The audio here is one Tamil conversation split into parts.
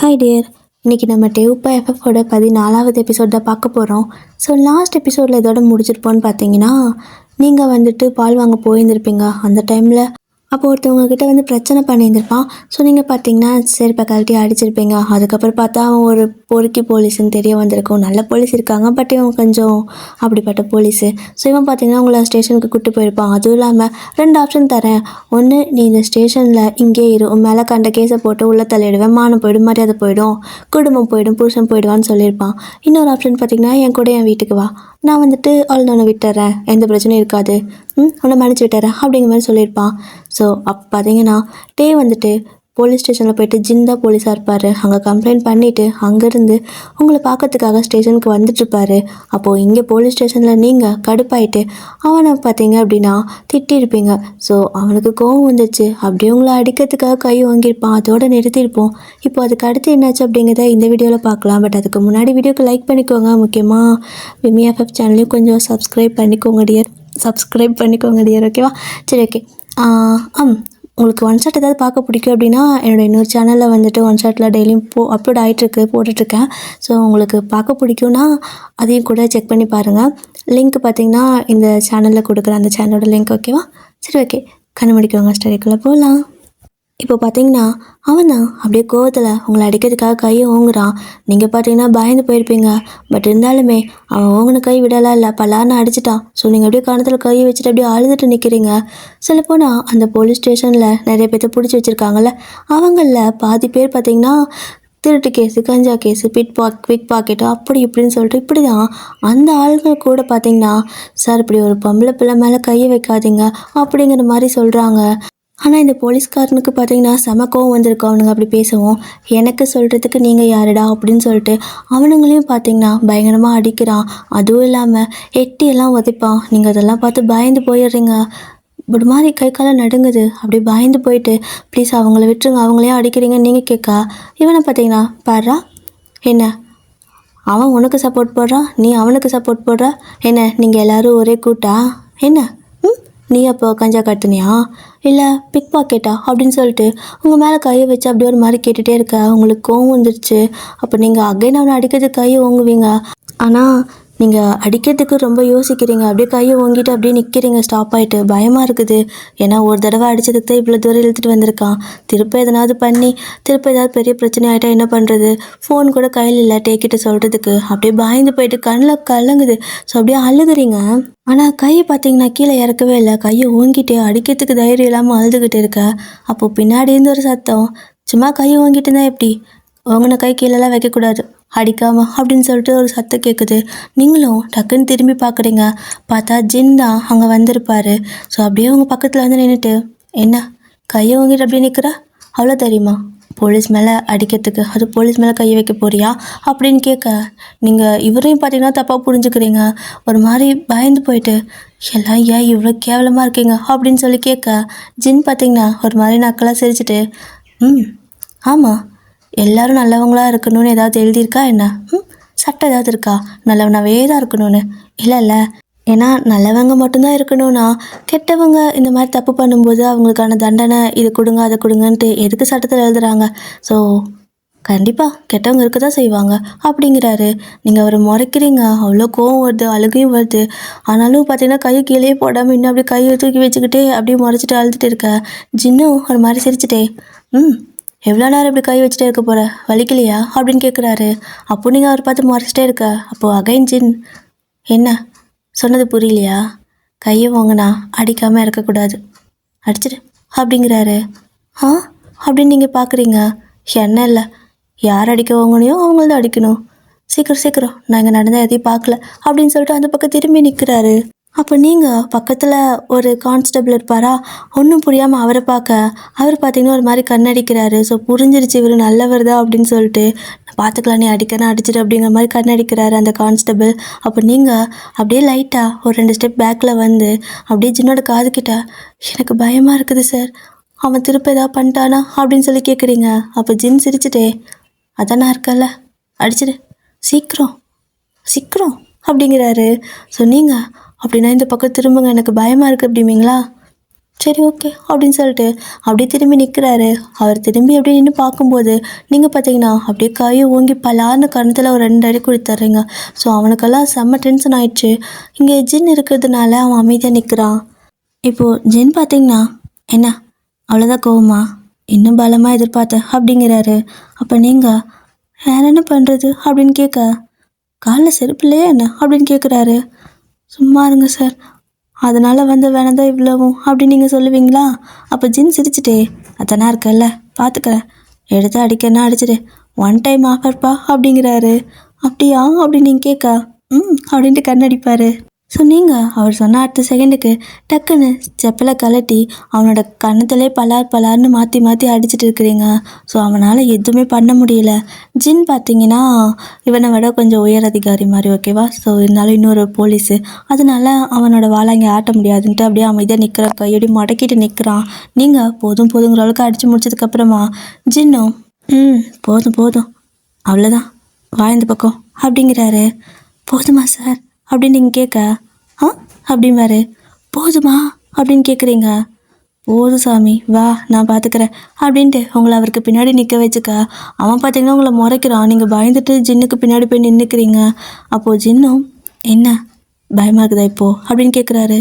Hi dear. இன்றைக்கி நம்ம டேவுப்பா எஃப்எஃபோட 14வது எபிசோட் தான் பார்க்க போகிறோம். ஸோ லாஸ்ட் எபிசோடில் இதோட முடிச்சிருப்போன்னு பார்த்தீங்கன்னா, நீங்கள் வந்துட்டு பால் வாங்க போயிருந்திருப்பீங்க. அந்த டைமில் அப்போ ஒருத்தவங்க கிட்ட வந்து பிரச்சனை பண்ணியிருந்திருப்பான். ஸோ நீங்கள் பார்த்தீங்கன்னா சரிப்பா கழட்டி அடிச்சிருப்பீங்க. அதுக்கப்புறம் பார்த்தா அவன் ஒரு பொறுக்கி போலீஸ்ன்னு தெரிய வந்திருக்கும். நல்ல போலீஸ் இருக்காங்க, பட் இவன் கொஞ்சம் அப்படிப்பட்ட போலீஸு. ஸோ இவன் பார்த்தீங்கன்னா உங்களை ஸ்டேஷனுக்கு கூப்பிட்டு போயிருப்பான். அதுவும் இல்லாமல் 2 ஆப்ஷன் தரேன். ஒன்று, நீ இந்த ஸ்டேஷனில் இங்கே இரு, உன் மேலே கண்ட கேஸை போட்டு உள்ளே தள்ளிடுவேன், மானம் போயிடும், மரியாதை போயிடும், குடும்பம் போயிடும், புருஷன் போயிடுவான்னு சொல்லியிருப்பான். இன்னொரு ஆப்ஷன் பார்த்தீங்கன்னா என் கூட என் வீட்டுக்கு வா, நான் வந்துட்டு அவ்வளோதானே விட்டுறேன், எந்த பிரச்சனையும் இருக்காது, உன்னை மன்னிச்சு விட்டுறேன் அப்படிங்கிற மாதிரி சொல்லியிருப்பான். ஸோ அப்போ பார்த்தீங்கன்னா டே வந்துட்டு போலீஸ் ஸ்டேஷனில் போயிட்டு ஜின் தான் போலீஸாக இருப்பார். அங்கே கம்ப்ளைண்ட் பண்ணிவிட்டு அங்கேருந்து உங்களை பார்க்கறதுக்காக ஸ்டேஷனுக்கு வந்துட்டுருப்பாரு. அப்போது இங்கே போலீஸ் ஸ்டேஷனில் நீங்கள் கடுப்பாயிட்டு அவனை பார்த்தீங்க அப்படின்னா திட்டிருப்பீங்க. ஸோ அவனுக்கு கோவம் வந்துச்சு, அப்படியே உங்களை அடிக்கிறதுக்காக கை வாங்கியிருப்பான். அதோடு நிறுத்தியிருப்போம். இப்போ அதுக்கு அடுத்து என்னாச்சு அப்படிங்கிறத இந்த வீடியோவில் பார்க்கலாம். பட் அதுக்கு முன்னாடி வீடியோக்கு லைக் பண்ணிக்கோங்க. முக்கியமாக விமி எஃப்எஃப் சேனலையும் கொஞ்சம் சப்ஸ்கிரைப் பண்ணிக்கோங்க டியர். ஓகேவா? சரி, ஓகே. உங்களுக்கு ஒன் ஷாட் ஏதாவது பார்க்க பிடிக்கும் அப்படின்னா என்னோடய இன்னொரு சேனலில் வந்துட்டு ஒன் ஷாட்டில் டெய்லியும் அப்லோட் ஆகிட்டுருக்கு, போட்டுட்ருக்கேன். ஸோ உங்களுக்கு பார்க்க பிடிக்கும்னா அதையும் கூட செக் பண்ணி பாருங்கள். லிங்க் பார்த்தீங்கன்னா இந்த சேனலில் கொடுக்குறேன், அந்த சேனலோட லிங்க். ஓகேவா? சரி, ஓகே. கண்டுபிடிக்கவங்க ஸ்டடிக்குள்ளே போகலாம். இப்போ பார்த்தீங்கன்னா அவன் தான் அப்படியே கோவத்தில் உங்களை அடிக்கிறதுக்காக கையை ஓங்குறான். நீங்கள் பார்த்தீங்கன்னா பயந்து போயிருப்பீங்க. பட் இருந்தாலுமே அவன் ஓங்கின கை விடலாம் இல்லை, பல்லான்னு அடிச்சிட்டான். ஸோ நீங்கள் அப்படியே காரணத்தில் கையை வச்சுட்டு அப்படியே அழுதுட்டு நிற்கிறீங்க. சொல்லப்போனால் அந்த போலீஸ் ஸ்டேஷனில் நிறைய பேர்த்த பிடிச்சி வச்சுருக்காங்கல்ல, அவங்களில் பாதி பேர் பார்த்தீங்கன்னா திருட்டு கேஸு, கஞ்சா கேஸு, பிக் பாக்கெட்டு அப்படி இப்படின்னு சொல்லிட்டு இப்படி தான் அந்த ஆளுங்க கூட பார்த்தீங்கன்னா சார் இப்படி ஒரு பொம்பளை பிள்ளை மேலே கையை வைக்காதீங்க அப்படிங்கிற மாதிரி சொல்கிறாங்க. ஆனால் இந்த போலீஸ்காரனுக்கு பார்த்தீங்கன்னா செம கோவம் வந்திருக்கும் அவனுங்க அப்படி பேசவும். எனக்கு சொல்கிறதுக்கு நீங்கள் யாருடா அப்படின்னு சொல்லிட்டு அவனுங்களையும் பார்த்தீங்கன்னா பயங்கரமாக அடிக்கிறான். அதுவும் இல்லாமல் எட்டியெல்லாம் உதைப்பான். நீங்கள் அதெல்லாம் பார்த்து பயந்து போயிடுறீங்க. ஒரு மாதிரி கை காலம் நடுங்குது. அப்படியே பயந்து போயிட்டு ப்ளீஸ் அவங்கள விட்டுருங்க, அவங்களையும் அடிக்கிறீங்கன்னு நீங்கள் கேட்க இவனை பார்த்தீங்கன்னா பாரா என்ன, அவன் உனக்கு சப்போர்ட் போடுறான், நீ அவனுக்கு சப்போர்ட் போடுற, என்ன நீங்கள் எல்லோரும் ஒரே கூட்டா என்ன, நீ அப்போ கஞ்சா கட்டுனியா இல்லை பிக் பாக்கெட்டா அப்படின்னு சொல்லிட்டு உங்கள் மேலே கையை வச்சு அப்படியே ஒரு மாதிரி கேட்டுகிட்டே இருக்க. உங்களுக்கு கோவம் வந்துருச்சு. அப்போ நீங்கள் அகைன் அவனை அடிக்கிறதுக்கு கையை ஓங்குவீங்க. ஆனால் நீங்கள் அடிக்கிறதுக்கு ரொம்ப யோசிக்கிறீங்க. அப்படியே கையை ஓங்கிட்டு அப்படியே நிற்கிறீங்க ஸ்டாப் ஆகிட்டு. பயமாக இருக்குது. ஏன்னா ஒரு தடவை அடித்ததுக்கு தான் இவ்வளோ தூரம் இழுத்துட்டு வந்திருக்கான். திருப்ப எதனாவது பண்ணி திருப்ப ஏதாவது பெரிய பிரச்சனை ஆகிட்டா என்ன பண்ணுறது? ஃபோன் கூட கையில் இல்லை டேக்கிட்ட சொல்கிறதுக்கு. அப்படியே பயந்து போயிட்டு கண்ணில் கலங்குது. ஸோ அப்படியே அழுகுறீங்க. ஆனால் கையை பார்த்தீங்கன்னா கீழே இறக்கவே இல்லை. கையை ஓங்கிட்டு அடிக்கிறதுக்கு தைரியம் இல்லாமல் அழுதுகிட்டு இருக்க. அப்போது பின்னாடி இருந்து ஒரு சத்தம், சும்மா கையை ஓங்கிட்டு இருந்தால் எப்படி, ஓங்கின கை கீழெல்லாம் வைக்கக்கூடாது, அடிக்காமல் அப்படின்னு சொல்லிட்டு ஒரு சத்தம் கேட்குது. நீங்களும் டக்குன்னு திரும்பி பார்க்குறீங்க. பார்த்தா ஜின் தான் அங்கே வந்திருப்பாரு. ஸோ அப்படியே உங்கள் பக்கத்தில் வந்து நின்றுட்டு என்ன கையை வாங்கிட்டு அப்படியே நிற்கிறா, அவ்வளோ தெரியுமா போலீஸ் மேலே அடிக்கிறதுக்கு, அது போலீஸ் மேலே கையை வைக்க போறியா அப்படின்னு கேட்க நீங்கள் இவரையும் பார்த்தீங்கன்னா தப்பாக புரிஞ்சுக்கிறீங்க. ஒரு மாதிரி பயந்து போயிட்டு எல்லாம் ஏன் இவ்வளோ கேவலமாக இருக்கீங்க அப்படின்னு சொல்லி கேட்க ஜின் பார்த்தீங்கன்னா ஒரு மாதிரி நக்கலாக சிரிச்சிட்டு ஆமாம், எல்லோரும் நல்லவங்களாக இருக்கணும்னு ஏதாவது எழுதியிருக்கா என்ன? சட்டம் ஏதாவது இருக்கா நல்லவனாவே தான் இருக்கணும்னு? இல்லை, ஏன்னா நல்லவங்க மட்டும்தான் இருக்கணும்னா கெட்டவங்க இந்த மாதிரி தப்பு பண்ணும்போது அவங்களுக்கான தண்டனை இது கொடுங்க அதை கொடுங்கன்ட்டு எதுக்கு சட்டத்தில் எழுதுகிறாங்க? ஸோ கண்டிப்பாக கெட்டவங்க இருக்க தான் செய்வாங்க அப்படிங்கிறாரு. நீங்கள் அவரை முறைக்கிறீங்க. அவ்வளோ கோவம் வருது, அழுகையும் வருது. ஆனாலும் பார்த்தீங்கன்னா கையை கீழே போடாமல் இன்னும் அப்படியே கையை தூக்கி வச்சுக்கிட்டே அப்படியே முறைச்சிட்டு அழுதுட்டு இருக்க. ஜின்னும் ஒரு மாதிரி சிரிச்சிட்டே எவ்வளோ நேரம் இப்படி கை வச்சுட்டே இருக்க போகிற, வலிக்கலையா அப்படின்னு கேட்குறாரு. அப்போ நீங்கள் அவர் பார்த்து முறைச்சிட்டே இருக்க. அப்போது அகைன் ஜின் என்ன சொன்னது புரியலையா, கையை வாங்கினா அடிக்காமல் இருக்கக்கூடாது, அடிச்சிடு அப்படிங்கிறாரு. அப்படின்னு நீங்கள் பார்க்குறீங்க. என்ன இல்லை, யார் அடிக்க வாங்கணும் அவங்கள்தான் அடிக்கணும், சீக்கிரம் நான் இங்கே நடந்த எதையும் பார்க்கல அப்படின்னு சொல்லிட்டு அந்த பக்கம் திரும்பி நிற்கிறாரு. அப்போ நீங்கள் பக்கத்தில் ஒரு கான்ஸ்டபிள் இருப்பாரா, ஒன்றும் புரியாமல் அவரை பார்க்க அவர் பார்த்தீங்கன்னா ஒரு மாதிரி கண்ணடிக்கிறாரு. ஸோ புரிஞ்சிருச்சு இவர் நல்லவர் தான் அப்படின்னு சொல்லிட்டு பார்த்துக்கலாம், நீ அடிக்கணும் அடிச்சிடு அப்படிங்கிற மாதிரி கண்ணடிக்கிறாரு அந்த கான்ஸ்டபிள். அப்போ நீங்கள் அப்படியே லைட்டாக ஒரு 2 ஸ்டெப் பேக்கில் வந்து அப்படியே ஜின்னோட காதுக்கிட்ட எனக்கு பயமாக இருக்குது சார், அவன் திருப்ப ஏதாவது பண்ணிட்டானா அப்படின்னு சொல்லி கேட்குறீங்க. அப்போ ஜின் சிரிச்சிட்டே அதான் நான் இருக்கல, அடிச்சிடு சீக்கிரம் அப்படிங்கிறாரு. ஸோ நீங்கள் அப்படின்னா இந்த பக்கம் திரும்புங்க, எனக்கு பயமாக இருக்குது அப்படிங்களா? சரி ஓகே அப்படின்னு சொல்லிட்டு அப்படியே திரும்பி நிற்கிறாரு. அவர் திரும்பி அப்படியே நின்று பார்க்கும்போது நீங்கள் பார்த்தீங்கன்னா அப்படியே கையை ஓங்கி பலார்னு கணத்தில் ஒரு 2 அடி கொடுத்துட்றீங்க. ஸோ அவனுக்கெல்லாம் செம்ம டென்ஷன் ஆயிடுச்சு. இங்கே ஜின் இருக்கிறதுனால அவன் அமைதியாக நிற்கிறான். இப்போது ஜின் பார்த்தீங்கன்னா என்ன அவ்வளோதான் கோவமா, இன்னும் பலமாக எதிர்பார்த்தேன் அப்படிங்கிறாரு. அப்போ நீங்கள் வேற என்ன பண்ணுறது அப்படின்னு கேட்க, காலில் செருப்பு இல்லையா என்ன அப்படின்னு கேட்குறாரு. சும்மா இருங்க சார், அதனால் வந்து வேணதான் இவ்வளவும் அப்படின்னு நீங்கள் சொல்லுவீங்களா? அப்போ ஜின் சிரிச்சிட்டே, அதானா இருக்கல்ல பார்த்துக்கிறேன், எடுத்து அடிக்கிறேன்னா அடிச்சிடு, ஒன் டைம் ஆஃபர்ப்பா அப்படிங்கிறாரு. அப்படியா அப்படின்னு நீங்கள் கேட்க, அப்படின்ட்டு கண்ணடிப்பார். ஸோ நீங்கள் அவர் சொன்ன அடுத்த செகண்டுக்கு டக்குன்னு செப்பலை கலட்டி அவனோட கன்னத்திலே பலார் பலார்னு மாற்றி மாற்றி அடிச்சிட்டு இருக்கிறீங்க. ஸோ அவனால் எதுவுமே பண்ண முடியல. ஜின் பார்த்தீங்கன்னா இவனை விட கொஞ்சம் உயர் அதிகாரி மாதிரி, ஓகேவா? ஸோ இருந்தாலும் இன்னொரு போலீஸு, அதனால அவனோட வாழை ஆட்ட முடியாதுன்ட்டு அப்படியே அமைதியாக நிற்கிறான், கையோடி மடக்கிட்டு நிற்கிறான். நீங்கள் போதும் போதுங்கிற அளவுக்கு அடித்து முடிச்சதுக்கப்புறமா ஜின்னும் போதும் போதும் அவ்வளோதான் வாழ்ந்த பக்கம் அப்படிங்கிறாரு. போதுமா சார் அப்படின்னு நீங்கள் கேட்க, அப்படிம்பாரு. போதுமா அப்படின்னு கேட்குறீங்க. போதும் சாமி வா நான் பார்த்துக்கிறேன் அப்படின்ட்டு உங்களை அவருக்கு பின்னாடி நிற்க வச்சுக்க அவன் பார்த்தீங்கன்னா உங்களை முறைக்கிறான். நீங்கள் பயந்துட்டு ஜின்னுக்கு பின்னாடி போய் நின்றுக்கிறீங்க. அப்போது ஜின்னும் என்ன பயமாக இருக்குதா இப்போது அப்படின்னு கேட்குறாரு.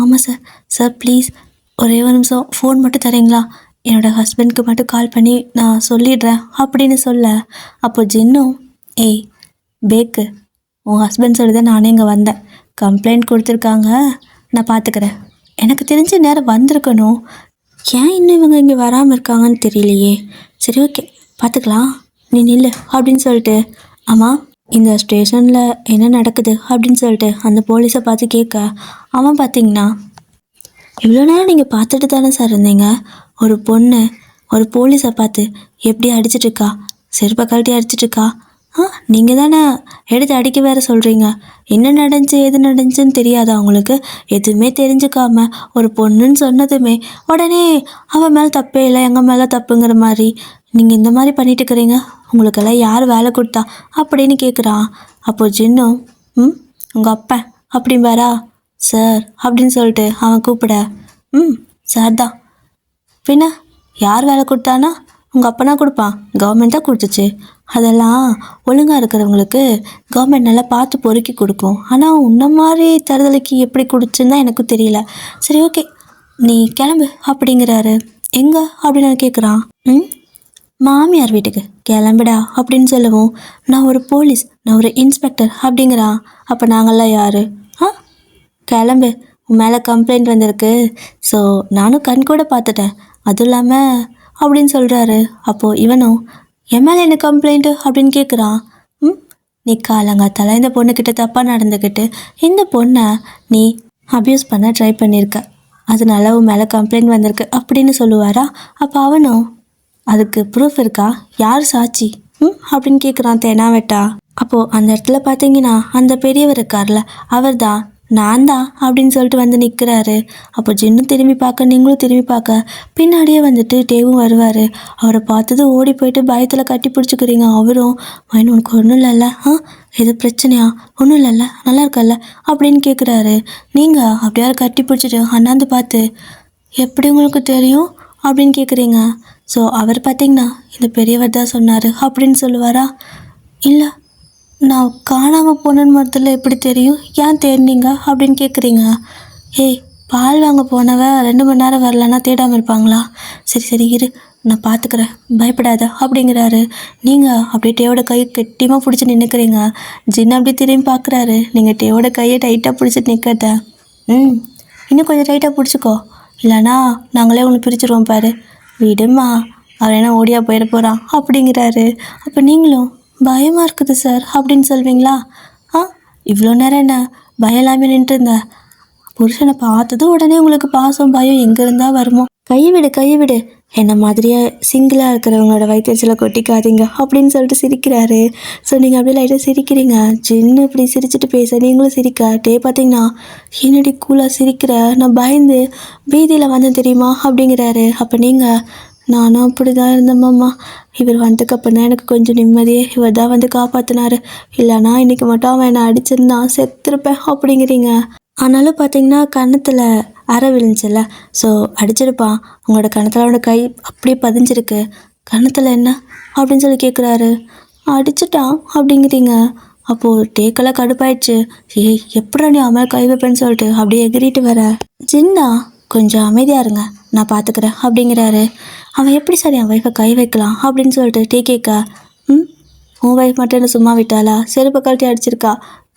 ஆமாம் சார். சார் ப்ளீஸ் ஒரே ஒரு நிமிஷம் ஃபோன் மட்டும் தரீங்களா, என்னோடய ஹஸ்பண்ட்க்கு மட்டும் கால் பண்ணி நான் சொல்லிடுறேன் அப்படின்னு சொல்ல, அப்போ ஜின்னும் ஏய் பேக்கு, உன் ஹஸ்பண்ட் சொல்லி தான் நானே இங்கே வந்தேன், கம்ப்ளைண்ட் கொடுத்துருக்காங்க, நான் பார்த்துக்கிறேன், எனக்கு தெரிஞ்ச நேரம் வந்திருக்கணும், ஏன் இன்னும் இவங்க இங்கே வராமல் இருக்காங்கன்னு தெரியலையே, சரி ஓகே பார்த்துக்கலாம், நீ நில்லு அப்படின்னு சொல்லிட்டு, ஆமாம் இந்த ஸ்டேஷனில் என்ன நடக்குது அப்படின்னு சொல்லிட்டு அந்த போலீஸை பார்த்து கேட்க, அவன் பார்த்தீங்கன்னா இவ்வளோ நேரம் நீங்கள் பார்த்துட்டு தானே சார் இருந்தீங்க, ஒரு பொண்ணு ஒரு போலீஸை பார்த்து எப்படி அடிச்சிட்ருக்கா, செருப்பை கழட்டி அடிச்சிட்ருக்கா, நீங்கள் தானே எடுத்து அடிக்க வேற சொல்கிறீங்க, என்ன நடந்துச்சு எது நடந்துச்சுன்னு தெரியாதா உங்களுக்கு, எதுவுமே தெரிஞ்சுக்காம ஒரு பொண்ணுன்னு சொன்னதுமே உடனே அவன் மேலே தப்பே இல்லை எங்கள் மேலே தப்புங்கிற மாதிரி நீங்கள் இந்த மாதிரி பண்ணிட்டு இருக்கிறீங்க, உங்களுக்கெல்லாம் யார் வேலை கொடுத்தா அப்படின்னு கேட்குறான். அப்போது ஜின்னும் உங்கள் அப்பா அப்படிம்பாரா, சார் அப்படின்னு சொல்லிட்டு அவன் கூப்பிட, சார் தான், பின்ன யார் வேலை கொடுத்தானா, உங்கள் அப்பனா கொடுப்பான், கவர்மெண்ட் தான் கொடுத்துச்சு, அதெல்லாம் ஒழுங்காக இருக்கிறவங்களுக்கு கவர்மெண்ட் நல்லா பார்த்து பொறுக்கி கொடுக்கும், ஆனால் உன்ன மாதிரி தருதலைக்கு எப்படி கொடுத்துன்னு தான் எனக்கும் தெரியல, சரி ஓகே நீ கிளம்பு அப்படிங்கிறாரு. எங்கே அப்படின்னு கேட்குறான். மாமியார் வீட்டுக்கு கிளம்புடா அப்படின்னு சொல்லவும், நான் ஒரு போலீஸ், நான் ஒரு இன்ஸ்பெக்டர் அப்படிங்கிறான். அப்போ நாங்கள்லாம் யார், கிளம்பு, உன் மேலே கம்ப்ளைண்ட் வந்திருக்கு, ஸோ நானும் கண் கூட பார்த்துட்டேன், அதுவும் இல்லாமல் அப்படின்னு சொல்கிறாரு. அப்போது இவனும் என் மேலே என்ன கம்ப்ளைண்ட்டு அப்படின்னு கேட்குறான். நீ காலங்காத்தால இந்த பொண்ணுக்கிட்ட தப்பாக நடந்துக்கிட்டு இந்த பொண்ணை நீ அப்யூஸ் பண்ண ட்ரை பண்ணியிருக்க, அதனால உன் மேலே கம்ப்ளைண்ட் வந்திருக்கு அப்படின்னு சொல்லுவாரா. அப்போ அவனும் அதுக்கு ப்ரூஃப் இருக்கா, யார் சாட்சி அப்படின்னு கேட்குறான் தேனாவெட்டா. அப்போது அந்த இடத்துல பார்த்தீங்கன்னா அந்த பெரியவர் இருக்கார்ல, அவர் தான் நான் தான் அப்படின்னு சொல்லிட்டு வந்து நிற்கிறாரு. அப்போ ஜின்னும் திரும்பி பார்க்க, நீங்களும் திரும்பி பார்க்க, பின்னாடியே வந்துட்டு டேவும் வருவார். அவரை பார்த்தது ஓடி போயிட்டு பயத்தில் கட்டி பிடிச்சிக்கிறீங்க. அவரும் மைண்ட் உனக்கு ஒன்றும் இல்லைல்ல, எது பிரச்சனையா, ஒன்றும் இல்லைல்ல, நல்லா இருக்கல்ல அப்படின்னு கேட்குறாரு. நீங்கள் அப்படியாவது கட்டி பிடிச்சிட்டு அண்ணாந்து பார்த்து எப்படி உங்களுக்கு தெரியும் அப்படின்னு கேட்குறீங்க. ஸோ அவர் பார்த்தீங்கன்னா இந்த பெரியவர் தான் சொன்னார் அப்படின்னு சொல்லுவாரா. இல்லை நான் காணாமல் போனேன்னு மொத்தத்தில் எப்படி தெரியும், ஏன் தேடினீங்க அப்படின்னு கேட்குறீங்க. ஏய் பால் வாங்க போனவ 2 மணி நேரம் வரலன்னா தேடாமல் இருப்பாங்களா, சரி சரி இரு நான் பார்த்துக்கிறேன் பயப்படாத அப்படிங்கிறாரு. நீங்கள் அப்படியே டேவோட கையை கெட்டியமாக பிடிச்சி நின்றுக்கிறீங்க. ஜின்னு அப்படியே திரும்பி பார்க்குறாரு. நீங்கள் டேவோட கையை டைட்டாக பிடிச்சிட்டு நிற்கிறத, இன்னும் கொஞ்சம் டைட்டாக பிடிச்சிக்கோ, இல்லைனா நாங்களே ஒன்று பிரிச்சுருவோம் பாரு, விடுமா அவர் என்ன ஓடியா போயிட போகிறான் அப்படிங்கிறாரு. அப்போ நீங்களும் பயமாக இருக்குது சார் அப்படின்னு சொல்வீங்களா. இவ்வளோ நேரம் என்ன பயம் இல்லாமல் நின்றுருந்தேன், புருஷனை பார்த்ததும் உடனே உங்களுக்கு பாசம் பயம் எங்கே இருந்தால் வருமோ, கையை விடு என்ன மாதிரியே சிங்கிளாக இருக்கிறவங்களோட வயிற்றுச்சலை கொட்டிக்காதீங்க அப்படின்னு சொல்லிட்டு சிரிக்கிறாரு. ஸோ நீங்கள் அப்படியே லைட்டாக சிரிக்கிறீங்க. ஜின்னு இப்படி சிரிச்சுட்டு பேச நீங்களும் சிரிக்க, டே பார்த்தீங்கன்னா என்னடி கூலாக சிரிக்கிற, நான் பயந்து பீதியில் வந்தேன் தெரியுமா அப்படிங்கிறாரு. அப்போ நீங்கள் நானும் அப்படி தான் இருந்தேம்மா, இவர் வந்ததுக்கப்புறம் தான் எனக்கு கொஞ்சம் நிம்மதியே, இவர் தான் வந்து காப்பாற்றினாரு, இல்லைனா இன்றைக்கி மட்டும் அவன் என்னை அடிச்சிருந்தான் செத்துருப்பேன் அப்படிங்கிறீங்க. ஆனாலும் பார்த்தீங்கன்னா கன்னத்தில் அரை விழுந்துச்சுல்ல, ஸோ அடிச்சிருப்பான். உங்களோட கணத்தில் அவனோட கை அப்படியே பதிஞ்சிருக்கு. கணத்தில் என்ன அப்படின்னு சொல்லி கேட்குறாரு. அடிச்சிட்டான் அப்படிங்கிறீங்க. அப்போது டேக்கெல்லாம் கடுப்பாயிடுச்சு. ஏய் எப்படா நீ அவன் கை வைப்பேன்னு சொல்லிட்டு அப்படியே எகிரிட்டு வர. ஜின்னா கொஞ்சம் அமைதியாக இருங்க, நான் பார்த்துக்கிறேன் அப்படிங்கிறாரு. அவன் எப்படி சார் என் ஒய்ஃபை கை வைக்கலாம் அப்படின்னு சொல்லிட்டு டீ கேட்க, உன் ஒய்ஃப் மட்டும் என்ன சும்மா விட்டாளா, செருப்பை கழட்டி அடிச்சிருக்கா,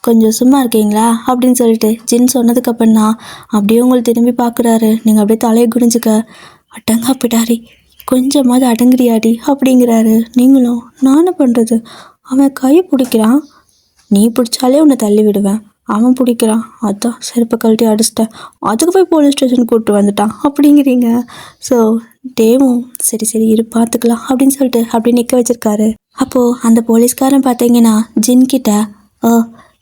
கொஞ்சம் சும்மா இருக்கீங்களா அப்படின்னு சொல்லிட்டு ஜின் சொன்னதுக்கப்புறம் தான் அப்படியே உங்களை திரும்பி பார்க்குறாரு. நீங்கள் அப்படியே தலையை குடிஞ்சுக்க, அடங்கா பிடாரி, கொஞ்சமாவது அடங்குறியாடி அப்படிங்கிறாரு. நீங்களும் நானும் பண்ணுறது, அவன் கை பிடிக்கிறான், நீ பிடிச்சாலே உன்னை தள்ளி விடுவேன், அவன் பிடிக்கிறான், அதான் செருப்பை கழட்டி அடிச்சிட்டேன், அதுக்கு போய் போலீஸ் ஸ்டேஷன் கூப்பிட்டு வந்துட்டான் அப்படிங்கிறீங்க. ஸோ டேவும் சரி சரி இரு பார்த்துக்கலாம் அப்படின்னு சொல்லிட்டு அப்படி நிற்க வச்சிருக்காரு. அப்போது அந்த போலீஸ்காரன் பார்த்தீங்கன்னா ஜின்கிட்ட,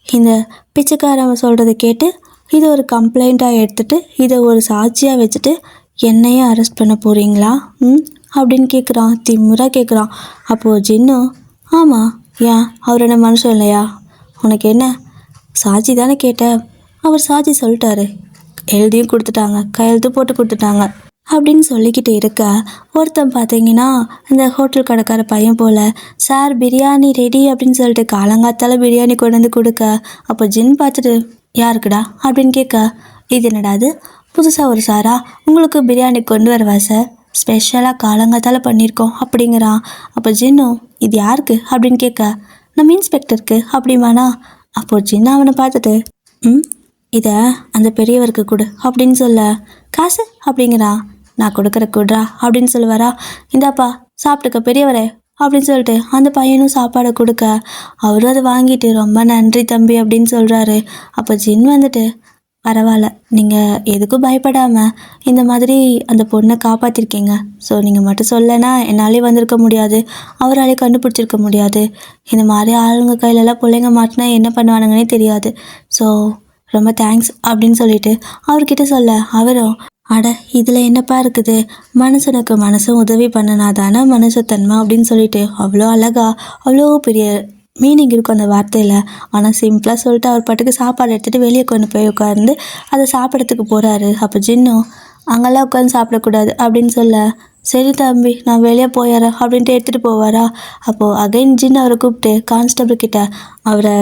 இந்த பிச்சைக்காரன் சொல்கிறத கேட்டு இதை ஒரு கம்ப்ளைண்ட்டாக எடுத்துகிட்டு இதை ஒரு சாட்சியாக வச்சுட்டு என்னையே அரெஸ்ட் பண்ண போகிறீங்களா அப்படின்னு கேட்குறான். திமுறாக கேட்குறான். அப்போது ஜின்னும், ஆமாம், ஏன் அவர் என்ன மனுஷன் இல்லையா, உனக்கு என்ன, சாட்சி தானே கேட்ட, அவர் சாட்சி சொல்லிட்டாரு, எழுதியும் கொடுத்துட்டாங்க, கையெழுத்து போட்டு கொடுத்துட்டாங்க அப்படின்னு சொல்லிக்கிட்டு இருக்க, ஒருத்தன் பார்த்தீங்கன்னா இந்த ஹோட்டல் கடைக்கார பையன் போல், சார் பிரியாணி ரெடி அப்படின்னு சொல்லிட்டு காலங்காத்தால பிரியாணி கொண்டு வந்து கொடுக்க, அப்போ ஜின் பார்த்துட்டு யாருக்குடா அப்படின்னு கேட்க, இது என்னடா அது புதுசாக ஒரு சாரா, உங்களுக்கு பிரியாணி கொண்டு வரவா சார், ஸ்பெஷலாக காலங்காத்தால பண்ணியிருக்கோம் அப்படிங்கிறான். அப்போ ஜின்னும் இது யாருக்கு அப்படின்னு கேட்க, நம்ம இன்ஸ்பெக்டருக்கு அப்படிமானா. அப்போ ஜின்னா அவனை பார்த்துட்டு, இதை அந்த பெரியவருக்கு கொடு அப்படின்னு சொல்ல, காசு அப்படிங்கிறான். நான் கொடுக்குற குட்ரா அப்படின்னு சொல்லுவாரா. இந்தாப்பா சாப்பிட்டுக்க பெரியவரே அப்படின்னு சொல்லிட்டு அந்த பையனும் சாப்பாடை கொடுக்க, அவரும் அதை வாங்கிட்டு ரொம்ப நன்றி தம்பி அப்படின்னு சொல்கிறாரு. அப்போ ஜின் வந்துட்டு, பரவாயில்ல, நீங்கள் எதுக்கும் பயப்படாமல் இந்த மாதிரி அந்த பொண்ணை காப்பாற்றிருக்கீங்க, ஸோ நீங்கள் மட்டும் சொல்லலைன்னா என்னாலே வந்திருக்க முடியாது, அவராலே கண்டுபிடிச்சிருக்க முடியாது, இந்த மாதிரி ஆளுங்க கையிலலாம் பிள்ளைங்க மாட்டினா என்ன பண்ணுவானுங்கன்னே தெரியாது, ஸோ ரொம்ப தேங்க்ஸ் அப்படின்னு சொல்லிட்டு அவர்கிட்ட சொல்ல, அவரும் அட இதில் என்னப்பா இருக்குது, மனுஷனுக்கு மனசும் உதவி பண்ணினா தானே மனுஷத்தன்மை அப்படின்னு சொல்லிட்டு அவ்வளோ அழகாக அவ்வளோ பெரிய மீனிங் இருக்கும் அந்த வார்த்தையில். ஆனால் சிம்பிளாக சொல்லிட்டு அவர் பாட்டுக்கு சாப்பாடு எடுத்துகிட்டு வெளியே கொண்டு போய் உட்காந்து அதை சாப்பிட்றதுக்கு போகிறாரு. அப்போ ஜின்னும் அங்கெல்லாம் உட்காந்து சாப்பிடக்கூடாது அப்படின்னு சொல்ல, சரி தம்பி நான் வெளியே போயிடுறேன் அப்படின்ட்டு எடுத்துகிட்டு போவாரா. அப்போது அகைன் ஜின் அவரை கூப்பிட்டு கான்ஸ்டபிள் கிட்ட அவரை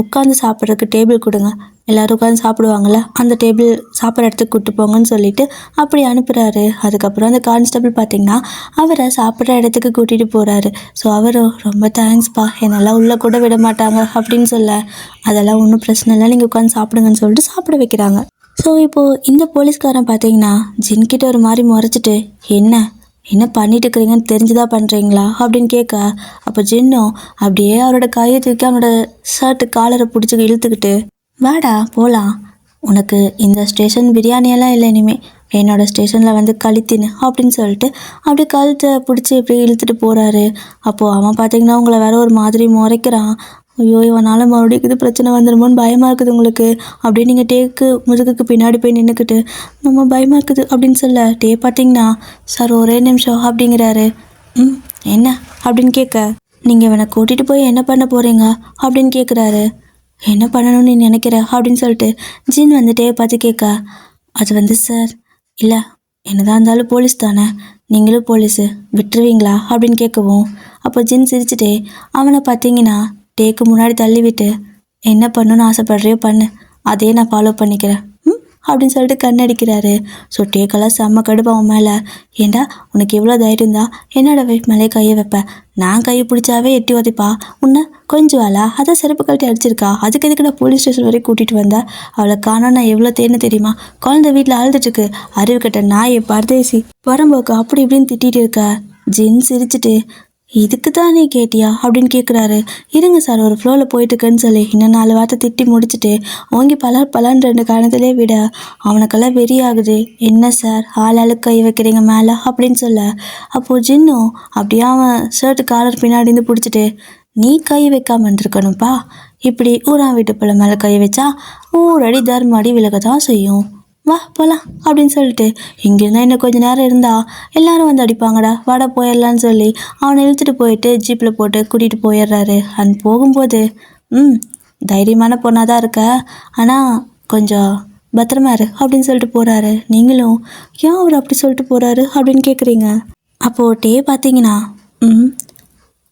உட்காந்து சாப்பிட்றதுக்கு டேபிள் கொடுங்க, எல்லோரும் உட்காந்து சாப்பிடுவாங்கள்ல, அந்த டேபிள் சாப்பிட்ற இடத்துக்கு கூப்பிட்டு போங்கன்னு சொல்லிட்டு அப்படி அனுப்புகிறாரு. அதுக்கப்புறம் அந்த கான்ஸ்டபிள் பார்த்திங்கன்னா அவரை சாப்பிட்ற இடத்துக்கு கூட்டிகிட்டு போகிறாரு. ஸோ அவரும் ரொம்ப தேங்க்ஸ்ப்பா, என்னெல்லாம் உள்ளே கூட விட மாட்டாங்க அப்படின்னு சொல்ல, அதெல்லாம் ஒன்றும் பிரச்சனை இல்லை, நீங்கள் உட்காந்து சாப்பிடுங்கன்னு சொல்லிட்டு சாப்பிட வைக்கிறாங்க. ஸோ இப்போது இந்த போலீஸ்காரன் பார்த்தீங்கன்னா ஜின்கிட்ட ஒரு மாதிரி முறைச்சிட்டு, என்ன பண்ணிட்டு இருக்கிறீங்கன்னு தெரிஞ்சுதான் பண்ணுறீங்களா அப்படின்னு கேட்க, அப்போ ஜின்னும் அப்படியே அவரோட கையை தூக்கி அவனோட ஷர்ட்டு காலரை பிடிச்சி இழுத்துக்கிட்டு, வாடா போகலாம், உனக்கு இந்த ஸ்டேஷன் பிரியாணியெல்லாம் இல்லை, இனிமேல் என்னோடய ஸ்டேஷனில் வந்து கழித்தின்னு அப்படின்னு சொல்லிட்டு அப்படியே கழுத்தை பிடிச்சி இப்படி இழுத்துட்டு போகிறாரு. அப்போது அவன் பார்த்தீங்கன்னா உங்களை வேற ஒரு மாதிரி முறைக்கிறான். ஐயோ இவனால் மறுபடியும் இது பிரச்சனை வந்துடுமோன்னு பயமாக இருக்குது உங்களுக்கு அப்படின்னு நீங்கள் டேக்கு முதுகுக்கு பின்னாடி போய் நின்றுக்கிட்டு நம்ம பயமாக இருக்குது அப்படின்னு சொல்ல, டே பார்த்தீங்கன்னா சார் ஒரே நிமிஷம் அப்படிங்கிறாரு. என்ன அப்படின்னு கேட்க, நீங்கள் இவனை கூட்டிகிட்டு போய் என்ன பண்ண போகிறீங்க அப்படின்னு கேட்குறாரு. என்ன பண்ணணும்னு நீ நினைக்கிற அப்படின்னு சொல்லிட்டு ஜின் வந்துட்டே பார்த்து கேட்க, அது வந்து சார் இல்லை என்னதான் இருந்தாலும் போலீஸ் தானே, நீங்களும் போலீஸு விட்டுருவீங்களா அப்படின்னு கேட்கவும், அப்போ ஜின் சிரிச்சுட்டே அவனை பார்த்தீங்கன்னா டேக்கு முன்னாடி தள்ளிவிட்டு, என்ன பண்ணணும்னு ஆசைப்படுறியோ பண்ணு, அதையே நான் ஃபாலோ பண்ணிக்கிறேன் அப்படின்னு சொல்லிட்டு கண்ணடிக்கிறாரு. ஸோ டேக்கெல்லாம் செம்ம கடுப்பு அவன் மேலே. ஏண்டா உனக்கு எவ்வளோ தைரியம் தான் என்னோட வைஃப் மேலே கையை வைப்பேன், நான் கையை பிடிச்சாவே எட்டி உதைப்பா, உன்னை கொஞ்சம் வேலை அதான் செருப்பு கழட்டி அடிச்சிருக்கா, அதுக்கு எதுக்கு நான் போலீஸ் ஸ்டேஷன் வரைக்கும் கூட்டிகிட்டு வந்தேன், அவளை காணோம் நான் எவ்வளோ தேன்னு தெரியுமா, குழந்தை வீட்டில் அழுதுட்டுருக்கு, அறிவு கட்ட நாயை பரதேசி வரம்போக்கு அப்படி இப்படின்னு திட்டிகிட்டு இருக்க. ஜின் சிரிச்சுட்டு, இதுக்கு தான் நீ கேட்டியா அப்படின்னு கேட்குறாரு. இருங்க சார் ஒரு ஃப்ளோவில் போயிட்டுருக்குன்னு சொல்லி இன்னும் 4 வார்த்தை திட்டி முடிச்சுட்டு ஓங்கி பலான்னு 2 காரணத்திலே விட அவனுக்கெல்லாம் வெறி ஆகுது. என்ன சார் ஆளாளுக்கு கை வைக்கிறீங்க மேலே அப்படின்னு சொல்ல, அப்போது ஜின்னும் அப்படியே அவன் ஷர்ட்டு காலர் பின்னாடிந்து பிடிச்சிட்டு, நீ கை வைக்காமல் இருந்திருக்கணும்ப்பா, இப்படி ஊரான் வீட்டு பிள்ளை மேலே கை வச்சா ஊரடி தர்மடி விலக தான் செய்யும், வா போகலாம் அப்படின்னு சொல்லிட்டு, இங்கேருந்தா இன்னும் கொஞ்சம் நேரம் இருந்தால் எல்லாரும் வந்து அடிப்பாங்கடா, வாடா போயிடலான்னு சொல்லி அவனை இழுத்துட்டு போயிட்டு ஜீப்பில் போட்டு கூட்டிகிட்டு போயிடுறாரு. போகும்போது தைரியமான பொண்ணாக தான் இருக்க, ஆனால் கொஞ்சம் பத்திரமா இரு அப்படின்னு சொல்லிட்டு போகிறாரு. நீங்களும் ஏன் அவர் அப்படி சொல்லிட்டு போகிறாரு அப்படின்னு கேட்குறீங்க. அப்போது டே பார்த்தீங்கன்னா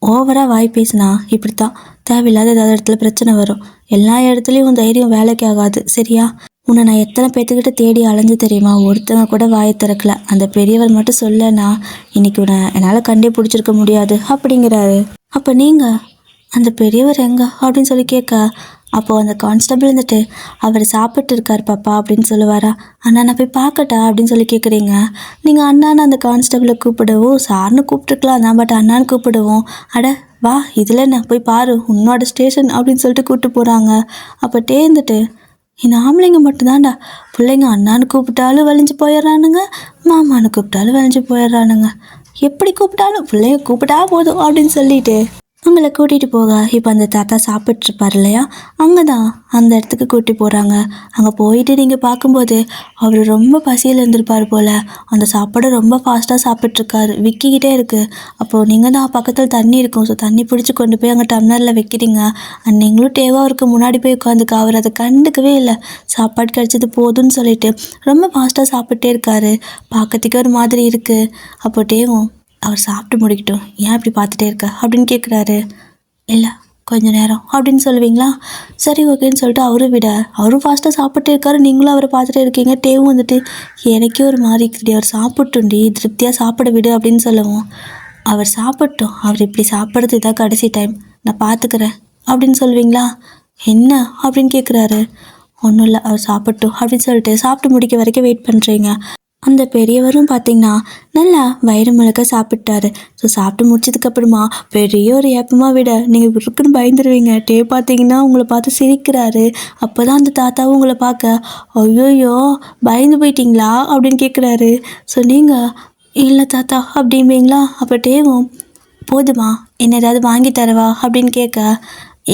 ஓவராக வாய் பேசினா இப்படி தான் தேவையில்லாத ஏதாவது இடத்துல பிரச்சனை வரும். எல்லா இடத்துலையும் உன் தைரியம் வேலைக்கு ஆகாது சரியா? உன்னை நான் எத்தனை பேர்த்துக்கிட்ட தேடி அலைஞ்சு தெரியுமா, ஒருத்தங்க கூட வாயை திறக்கல. அந்த பெரியவர் மட்டும் சொல்லனா இன்னைக்கு உன்னை என்னால் கண்டே பிடிச்சிருக்க முடியாது அப்படிங்கிறாரு. அப்போ நீங்கள் அந்த பெரியவர் எங்க அப்படின்னு சொல்லி கேட்க, அப்போது அந்த கான்ஸ்டபிள் வந்துட்டு அவர் சாப்பிட்டு இருக்கார் பாப்பா அப்படின்னு சொல்லுவாரா. அண்ணா நான் போய் பார்க்கட்டா அப்படின்னு சொல்லி கேட்குறீங்க. நீங்கள் அண்ணான்னு அந்த கான்ஸ்டபிளை கூப்பிடுவோம், சார்னு கூப்பிட்டுருக்கலாம் தான், பட் அண்ணான்னு கூப்பிடுவோம். அட வா இதில் என்ன போய் பாரு உன்னோட ஸ்டேஷன் அப்படின்னு சொல்லிட்டு கூப்பிட்டு போகிறாங்க. அப்போ இருந்துட்டு இந்த ஆம்பளைங்க மட்டும்தான்டா பிள்ளைங்க அண்ணான்னு கூப்பிட்டாலும் வலிஞ்சு போயிடுறானுங்க, மாமான்னு கூப்பிட்டாலும் வலிஞ்சு போயிடுறானுங்க, எப்படி கூப்பிட்டாலும் பிள்ளைங்க கூப்பிட்டா போதும் அப்படின்னு சொல்லிட்டு உங்களை கூட்டிகிட்டு போக இப்போ அந்த தாத்தா சாப்பிட்ருப்பார் இல்லையா, அங்கே தான் அந்த இடத்துக்கு கூட்டி போகிறாங்க. அங்கே போயிட்டு நீங்கள் பார்க்கும்போது அவர் ரொம்ப பசியில் இருந்திருப்பார் போல். அந்த சாப்பாடு ரொம்ப ஃபாஸ்ட்டாக சாப்பிட்ருக்காரு, விற்கிக்கிட்டே இருக்குது. அப்போது நீங்கள் தான் பக்கத்தில் தண்ணி இருக்கும், ஸோ தண்ணி பிடிச்சி கொண்டு போய் அங்கே டம்ளரில் வைக்கிறீங்க. நீங்களும் டேவாக அவருக்கு முன்னாடி போய் உட்காந்துக்க. அவர் அதை கண்டுக்கவே இல்லை. சாப்பாடு கிடச்சது போதும்னு சொல்லிட்டு ரொம்ப ஃபாஸ்ட்டாக சாப்பிட்டே இருக்காரு. பார்க்கறதுக்கு ஒரு மாதிரி இருக்குது. அப்போ டேவும் அவர் சாப்பிட்டு முடிக்கட்டும், ஏன் இப்படி பார்த்துட்டே இருக்க அப்படின்னு கேட்குறாரு. இல்லை கொஞ்சம் நேரம் அப்படின்னு சொல்லுவீங்களா, சரி ஓகேன்னு சொல்லிட்டு அவரும் ஃபாஸ்ட்டாக சாப்பிட்டே இருக்காரு, நீங்களும் அவரை பார்த்துட்டே இருக்கீங்க. டேவும் வந்துட்டு எனக்கே ஒரு மாதிரி இருக்குடி, அவர் சாப்பிட்டுண்டி திருப்தியாக சாப்பிட விடு அப்படின்னு சொல்லவும், அவர் சாப்பிட்டோம், அவர் இப்படி சாப்பிட்றது தான் கடைசி டைம், நான் பார்த்துக்கிறேன் அப்படின்னு சொல்லுவீங்களா. என்ன அப்படின்னு கேட்குறாரு. ஒன்றும் இல்லை அவர் சாப்பிட்டோம் அப்படின்னு சொல்லிட்டு சாப்பிட்டு முடிக்க வரைக்கும் வெயிட் பண்ணுறீங்க. அந்த பெரியவரும் பார்த்தீங்கன்னா நல்லா வயிறு முழுக்க சாப்பிட்டாரு. ஸோ சாப்பிட்டு முடிச்சதுக்கப்புறமா பெரிய ஒரு ஏப்பமாக விட நீங்கள் இருக்குன்னு பயந்துருவீங்க. டே பார்த்தீங்கன்னா உங்களை பார்த்து சிரிக்கிறாரு. அப்போ தான் அந்த தாத்தாவும் உங்களை பார்க்க ஐயோயோ பயந்து போயிட்டீங்களா அப்படின்னு கேட்குறாரு. ஸோ நீங்கள் இல்லை தாத்தா அப்படிம்பீங்களா. அப்போ டேவும் போதுமா என்ன ஏதாவது வாங்கி தரவா அப்படின்னு கேட்க,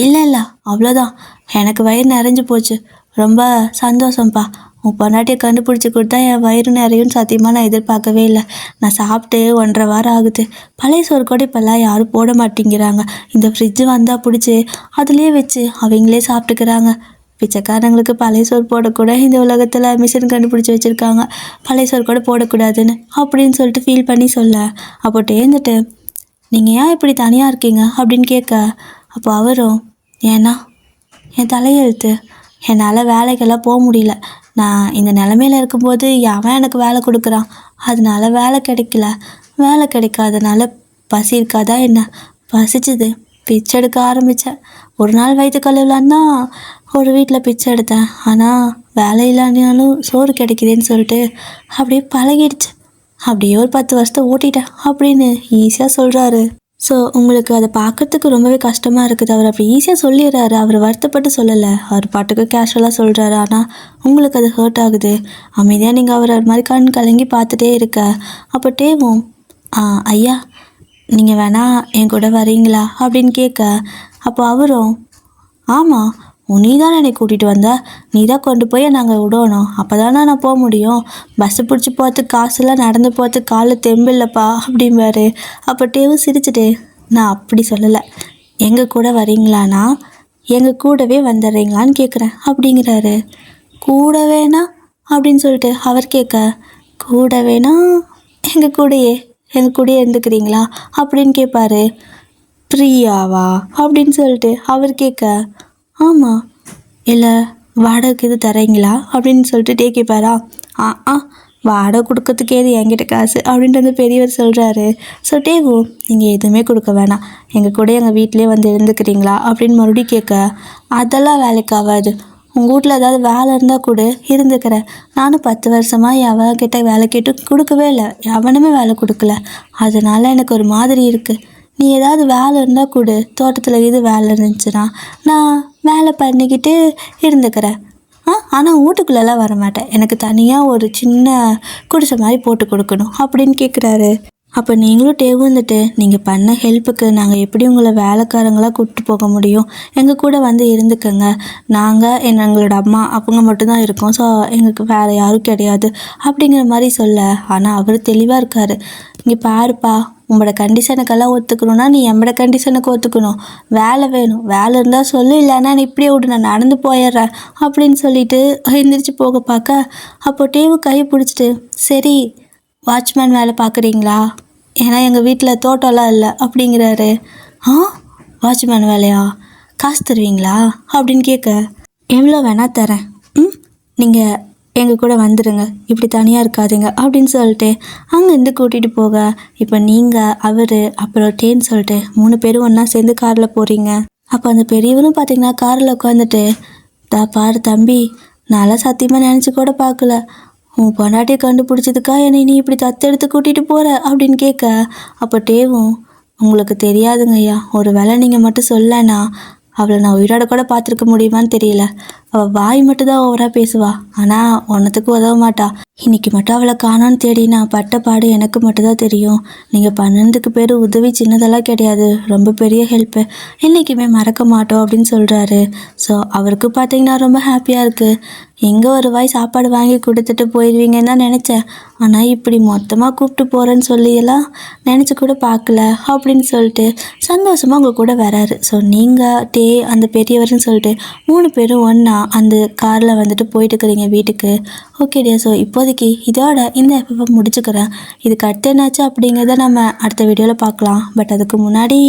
இல்லை அவ்வளோதான் எனக்கு வயிறு நிறைஞ்சு போச்சு, ரொம்ப சந்தோஷம்ப்பா, உன் பொண்டாட்டியை கண்டுபிடிச்சி கொடுத்தா என் வயிறு நிறையும் சத்தியமாக நான் எதிர்பார்க்கவே இல்லை. நான் சாப்பிட்டு 1.5 வாரம் ஆகுது. பழைய சோறு கூட இப்போல்லாம் யாரும் போட மாட்டேங்கிறாங்க. இந்த ஃப்ரிட்ஜு வந்தால் பிடிச்சி அதுலேயே வச்சு அவங்களே சாப்பிட்டுக்கிறாங்க. பிச்சைக்காரங்களுக்கு பழைய சோறு போடக்கூட இந்த உலகத்தில் மிஷின் கண்டுபிடிச்சி வச்சுருக்காங்க, பழைய சோறு கூட போடக்கூடாதுன்னு அப்படின்னு சொல்லிட்டு ஃபீல் பண்ணி சொல்ல, அப்போ டேந்துட்டு நீங்கள் ஏன் இப்படி தனியாக இருக்கீங்க அப்படின்னு கேட்க, அப்போ அவரும் ஏன்னா என் தலையெழுத்து, என்னால் வேலைக்கெல்லாம் போக முடியல, நான் இந்த நிலமையில இருக்கும்போது அவன் எனக்கு வேலை கொடுக்குறான், அதனால வேலை கிடைக்கல, வேலை கிடைக்காதனால பசி இருக்காதா என்ன, பசிச்சுது பிச்சை எடுக்க ஆரம்பித்தேன். ஒரு நாள் வயிற்று கழுவலான்னா ஒரு வீட்டில் பிச்சை எடுத்தேன், ஆனால் வேலை இல்லைனாலும் சோறு கிடைக்குதுன்னு சொல்லிட்டு அப்படியே பழகிடுச்சு, அப்படியே ஒரு 10 வருஷத்தை ஓட்டிட்டேன் அப்படின்னு ஈஸியாக சொல்கிறாரு. ஸோ உங்களுக்கு அதை பார்க்குறதுக்கு ரொம்பவே கஷ்டமாக இருக்குது. அவர் அப்படி ஈஸியாக சொல்லிடுறாரு, அவர் வருத்தப்பட்டு சொல்லலை, அவர் பாட்டுக்கு கேஷுவலாக சொல்கிறாரு. ஆனால் உங்களுக்கு அது ஹர்ட் ஆகுது. அமைதியாக நீங்கள் அவர் அது மாதிரி கண் கலங்கி பார்த்துட்டே இருக்க, அப்போ டேவும் ஐயா நீங்கள் வேணா என் கூட வரீங்களா அப்படின்னு கேட்க, அப்போ அவரும் ஆமாம் நீ தானே என்னை கூட்டிகிட்டு வந்த, நீ தான் கொண்டு போய் நாங்கள் விடணும், அப்போ தானே நான் போக முடியும், பஸ்ஸு பிடிச்சி போகிறதுக்கு காசுலாம் நடந்து போகிறதுக்கு காலில் தெம்பில்லைப்பா அப்படிம்பாரு. அப்போ டேவும் சிரிச்சுட்டு நான் அப்படி சொல்லலை, எங்கள் கூட வரீங்களாண்ணா, எங்கள் கூடவே வந்துடுறீங்களான்னு கேட்குறேன் அப்படிங்கிறாரு. கூடவேனா அப்படின்னு சொல்லிட்டு அவர் கேட்க, கூடவேனா எங்கள் கூடயே இருந்துக்கிறீங்களா அப்படின்னு கேட்பாரு. பிரியாவா அப்படின்னு சொல்லிட்டு அவர் கேட்க, ஆமாம், இல்லை வாடகைக்கு இது தரீங்களா அப்படின்னு சொல்லிட்டு டே கேட்பாரா. வாடகை கொடுக்கறதுக்கு ஏது என்கிட்ட காசு அப்படின்ட்டு அந்த பெரியவர் சொல்கிறாரு. ஸோ டேவோ நீங்கள் எதுவுமே கொடுக்க வேணாம், எங்கள் கூட எங்கள் வீட்டிலே வந்து இருந்துக்கிறீங்களா அப்படின்னு மறுபடியும் கேட்க, அதெல்லாம் வேலைக்கு ஆகாது, உங்கள் வீட்டில் ஏதாவது வேலை இருந்தால் கூட இருந்துக்கிறேன், நானும் 10 வருஷமாக எவன்கிட்ட வேலை கேட்டு கொடுக்கவே இல்லை, எவனுமே வேலை கொடுக்கல, அதனால் எனக்கு ஒரு மாதிரி இருக்குது, நீ ஏதாவது வேலை இருந்தால் கொடு, தோட்டத்தில் இது வேலை இருந்துச்சுன்னா நான் வேலை பண்ணிக்கிட்டு இருந்துக்கிறேன், ஆனால் வீட்டுக்குள்ளெல்லாம் வரமாட்டேன், எனக்கு தனியாக ஒரு சின்ன குடிசை மாதிரி போட்டு கொடுக்கணும் அப்படின்னு கேட்குறாரு. அப்போ நீங்களும் டேவும் வந்துட்டு நீங்கள் பண்ண ஹெல்ப்புக்கு நாங்கள் எப்படி உங்களை வேலைக்காரங்களாக கூப்பிட்டு போக முடியும், எங்கள் கூட வந்து இருந்துக்கங்க, நாங்கள் எங்களோட அம்மா அவங்க மட்டும்தான் இருக்கோம், ஸோ எங்களுக்கு வேறு யாரும் கிடையாது அப்படிங்கிற மாதிரி சொல்ல, ஆனால் அவர் தெளிவாக இருக்கார். இங்கே பாருப்பா உங்களோட கண்டிஷனுக்கெல்லாம் ஒத்துக்கணும்னா நீ என்னோட கண்டிஷனுக்கு ஒத்துக்கணும். வேலை வேணும், வேலை இருந்தால் சொல்லு, இல்லைன்னா நீ இப்படியே விட்டு நான் நடந்து போயிடுறேன் அப்படின்னு சொல்லிட்டு எந்திரிச்சு போக பார்க்க, அப்போ டேவு கை பிடிச்சிட்டு, சரி வாட்ச்மேன் வேலை பார்க்குறீங்களா, ஏன்னா எங்கள் வீட்டில் தோட்டம்லாம் இல்லை அப்படிங்கிறாரு. ஆ, வாட்ச்மேன் வேலையா, காசு தருவீங்களா அப்படின்னு கேட்க, எவ்வளோ வேணால் தரேன், நீங்கள் எங்கள் கூட வந்துடுங்க, இப்படி தனியாக இருக்காதீங்க அப்படின்னு சொல்லிட்டு அங்கேருந்து கூட்டிகிட்டு போக, இப்போ நீங்கள் அவர் அப்புறம் டேன்னு சொல்லிட்டு 3 பேரும் ஒன்றா சேர்ந்து காரில் போகிறீங்க. அப்போ அந்த பெரியவரும் பார்த்தீங்கன்னா காரில் உட்காந்துட்டு, பாரு தம்பி, நான்லாம் சத்தியமாக நினச்சி கூட பார்க்கல, உன் பொண்டாட்டியை கண்டுபிடிச்சதுக்கா என்னை நீ இப்படி தத்தெடுத்து கூட்டிகிட்டு போகிற அப்படின்னு கேட்க, அப்போ டேவும், உங்களுக்கு தெரியாதுங்க ஐயா, ஒரு வேளை நீங்கள் மட்டும் சொல்லலைன்னா அவளை நான் உயிரோட கூட பார்த்துருக்க முடியுமான்னு தெரியல. அவள் வாய் மட்டும் தான் ஓவராக பேசுவா, ஆனால் ஒன்றத்துக்கு உதவ மாட்டா. இன்னைக்கு மட்டும் அவளை காணோன்னு தேடி நான் பட்ட பாடு எனக்கு மட்டும்தான் தெரியும். நீங்கள் 12 பேர் உதவி சின்னதெல்லாம் கிடையாது, ரொம்ப பெரிய ஹெல்ப்பு, என்றைக்குமே மறக்க மாட்டோம் அப்படின்னு சொல்கிறாரு. ஸோ அவருக்கு பார்த்தீங்கன்னா ரொம்ப ஹாப்பியாக இருக்குது. எங்கே ஒரு வாய் சாப்பாடு வாங்கி கொடுத்துட்டு போயிடுவீங்கன்னு தான் நினச்சேன், ஆனால் இப்படி மொத்தமாக கூப்பிட்டு போகிறேன்னு சொல்லியெல்லாம் நினச்சி கூட பார்க்கல அப்படின்னு சொல்லிட்டு சந்தோஷமாக உங்கள் கூட வராரு. ஸோ நீங்கள் டே அந்த பெரியவர்னு சொல்லிட்டு 3 பேரும் ஒன்றா அந்த காரில் வந்துட்டு போயிட்டு இருக்கிறீங்க வீட்டுக்கு. ஓகே டியா, ஸோ இப்போதைக்கு இதோட இந்த எஃப்எஃப் முடிச்சுக்கிறேன். இதுக்கு அடுத்து என்னாச்சு அப்படிங்கிறத நம்ம அடுத்த வீடியோவில் பார்க்கலாம். பட் அதுக்கு முன்னாடி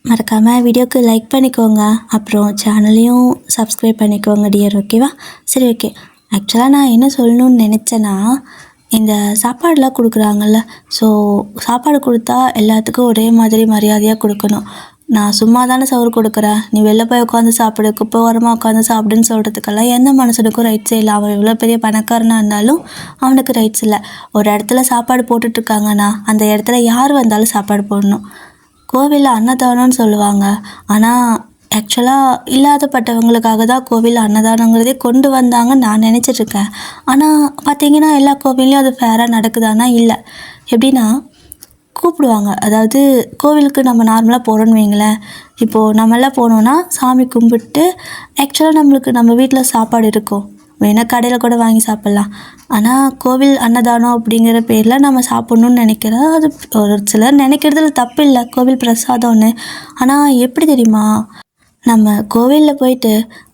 மறக்காமல் வீடியோக்கு லைக் பண்ணிக்கோங்க, அப்புறம் சேனலையும் சப்ஸ்கிரைப் பண்ணிக்கோங்க டியர், ஓகேவா? சரி, ஓகே. ஆக்சுவலாக நான் என்ன சொல்லணும்னு நினச்சேன்னா, இந்த சாப்பாடெலாம் கொடுக்குறாங்கல்ல, ஸோ சாப்பாடு கொடுத்தா எல்லாத்துக்கும் ஒரே மாதிரி மரியாதையாக கொடுக்கணும். நான் சும்மா தானே சோறு கொடுக்குறேன், நீ வெளில போய் உட்காந்து சாப்பிடு, குப்பை ஓரமாக உட்காந்து சாப்பிடுன்னு சொல்கிறதுக்கெல்லாம் எந்த மனுஷனுக்கும் ரைட்ஸே இல்லை. அவன் எவ்வளோ பெரிய பணக்காரனாக இருந்தாலும் அவனுக்கு ரைட்ஸ் இல்லை. ஒரு இடத்துல சாப்பாடு போட்டுட்ருக்காங்கன்னா அந்த இடத்துல யார் வந்தாலும் சாப்பாடு போடணும். கோவிலில் அன்னதானம்னு சொல்லுவாங்க, ஆனால் ஆக்சுவலாக இல்லாதப்பட்டவங்களுக்காக தான் கோவில் அன்னதானங்கிறதே கொண்டு வந்தாங்கன்னு நான் நினச்சிட்ருக்கேன். ஆனால் பார்த்தீங்கன்னா எல்லா கோவில்லையும் அது ஃபேராக நடக்குதானா? இல்லை. எப்படின்னா கூப்பிடுவாங்க, அதாவது கோவிலுக்கு நம்ம நார்மலாக போகிறோன்னு வைங்களேன், இப்போது நம்மளாம் போனோன்னா சாமி கும்பிட்டு ஆக்சுவலாக நம்மளுக்கு நம்ம வீட்டில் சாப்பாடு இருக்கும், வேணால் கடையில் கூட வாங்கி சாப்பிட்லாம். ஆனால் கோவில் அன்னதானம் அப்படிங்கிற பேரில் நம்ம சாப்பிட்ணுன்னு நினைக்கிறோம். அது ஒரு சிலர் நினைக்கிறதுல தப்பு இல்லை, கோவில் பிரசாதம்னு. ஆனால் எப்படி தெரியுமா, நம்ம கோவிலில் போயிட்டு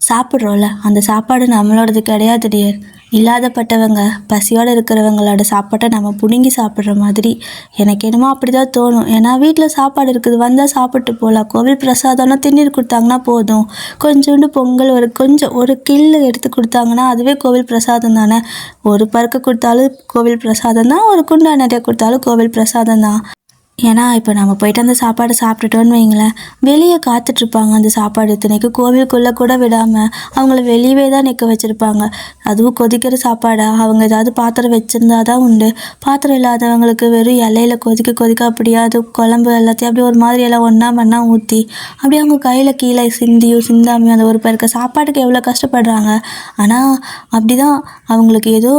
சாப்பிட்றோம்ல, அந்த சாப்பாடு நம்மளோடது கிடையாது டியர். இல்லாதப்பட்டவங்க பசியோடு இருக்கிறவங்களோட சாப்பாட்டை நம்ம பிடுங்கி சாப்பிட்ற மாதிரி எனக்கு என்னமோ அப்படி தான் தோணும். ஏன்னா வீட்டில் சாப்பாடு இருக்குது, வந்தால் சாப்பிட்டு போகலாம். கோவில் பிரசாதம்னா திண்ணீர் கொடுத்தாங்கன்னா போதும், கொஞ்சோண்டு பொங்கல் ஒரு கில்லு எடுத்து கொடுத்தாங்கன்னா அதுவே கோவில் பிரசாதம் தானே. ஒரு பருக்க கொடுத்தாலும் கோவில் பிரசாதம் தான், ஒரு குண்டா நிறைய கொடுத்தாலும் கோவில் பிரசாதம் தான். ஏன்னா இப்போ நம்ம போயிட்டு அந்த சாப்பாடு சாப்பிட்டுட்டோன்னு வைங்களேன், வெளியே காத்துட்ருப்பாங்க அந்த சாப்பாடு, இத்தனைக்கு கோவிலுக்குள்ளே கூட விடாமல் அவங்கள வெளியவே தான் நிற்க வச்சுருப்பாங்க. அதுவும் கொதிக்கிற சாப்பாடா, அவங்க ஏதாவது பாத்திரம் வச்சுருந்தா தான் உண்டு. பாத்திரம் இல்லாதவங்களுக்கு வெறும் இலையில கொதிக்க அப்படியே அது குழம்பு எல்லாத்தையும் அப்படியே ஒரு மாதிரி எல்லாம் ஒன்றா மண்ணா ஊற்றி அப்படியே அவங்க கையில் கீழே சிந்தியும் சிந்தாமையும் அந்த ஒரு பேருக்கு சாப்பாட்டுக்கு எவ்வளோ கஷ்டப்படுறாங்க. ஆனால் அப்படி தான் அவங்களுக்கு ஏதோ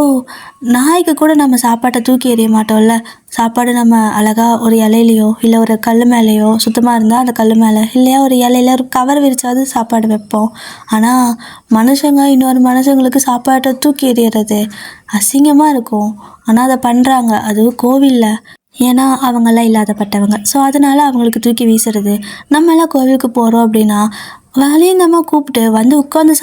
நாய்க்கு கூட நம்ம சாப்பாட்டை தூக்கி எறிய மாட்டோம்ல. சாப்பாடு நம்ம அழகாக ஒரு இலையிலையோ இல்லை ஒரு கல் மேலேயோ, சுத்தமாக இருந்தால் அந்த கல் மேலே இல்லையா ஒரு இலையில ஒரு கவர் விரிச்சாவது சாப்பாடு வைப்போம். ஆனால் மனுஷங்க இன்னொரு மனுஷங்களுக்கு சாப்பாட்டை தூக்கி எறியறது அசிங்கமாக இருக்கும். ஆனால் அதை பண்ணுறாங்க, அதுவும் கோவிலில். ஏன்னா அவங்கெல்லாம் இல்லாதப்பட்டவங்க, ஸோ அதனால் அவங்களுக்கு தூக்கி வீசுறது. நம்ம எல்லாம் கோவிலுக்கு போகிறோம் அப்படின்னா வலியங்கமாக கூப்பிட்டு வந்து உட்காந்து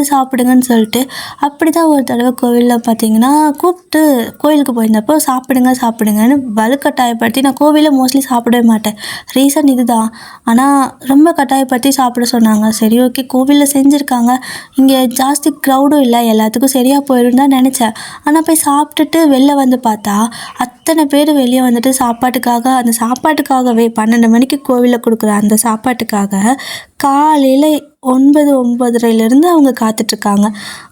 சாப்பிடுங்கன்னு சொல்லிட்டு அப்படி தான் ஒரு தடவை கோவிலில் பார்த்தீங்கன்னா கூப்பிட்டு கோவிலுக்கு போயிருந்தப்போ சாப்பிடுங்கன்னு வலுக்கட்டாயப்படுத்தி, நான் கோவிலில் மோஸ்ட்லி சாப்பிடவே மாட்டேன், ரீசன் இது தான். ஆனால் ரொம்ப கட்டாயப்படுத்தி சாப்பிட சொன்னாங்க. சரி, ஓகே, கோவிலில் செஞ்சுருக்காங்க, இங்கே ஜாஸ்தி க்ரௌடும் இல்லை, எல்லாத்துக்கும் சரியாக போயிடும் தான் நினச்சேன். ஆனால் போய் சாப்பிட்டுட்டு வெளில வந்து பார்த்தா அத்தனை பேர் வெளியே வந்துட்டு அந்த சாப்பாட்டுக்காகவே 12 மணிக்கு கோவிலில் கொடுக்குற அந்த சாப்பாட்டுக்காக காலையில் 9-9:30 அவங்க காத்துட்ருக்காங்க.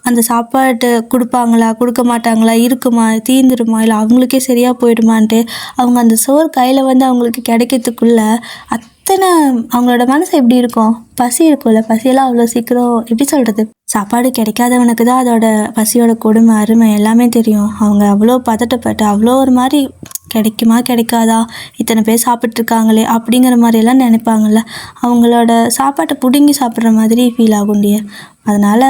அந்த சாப்பாட்டு கொடுப்பாங்களா, கொடுக்க மாட்டாங்களா, இருக்குமா, தீந்துருமா, இல்லை அவங்களுக்கே சரியாக போயிடுமான்ட்டு அவங்க அந்த சோறு கையில் வந்து அவங்களுக்கு கிடைக்கிறதுக்குள்ள அத்தனை அவங்களோட மனசு எப்படி இருக்கும், பசி இருக்கும்ல, பசியெல்லாம் அவ்வளோ சீக்கிரம் எப்படி சொல்கிறது, சாப்பாடு கிடைக்காதவனுக்கு தான் அதோட பசியோட கொடுமை அருமை எல்லாமே தெரியும். அவங்க அவ்வளோ பதட்டப்பட்டு அவ்வளோ ஒரு மாதிரி கிடைக்குமா கிடைக்காதா, இத்தனை பேர் சாப்பிட்ருக்காங்களே அப்படிங்கிற மாதிரியெல்லாம் நினைப்பாங்கள்ல, அவங்களோட சாப்பாட்டை பிடுங்கி சாப்பிட்ற மாதிரி ஃபீல் ஆகும் டியர். அதனால்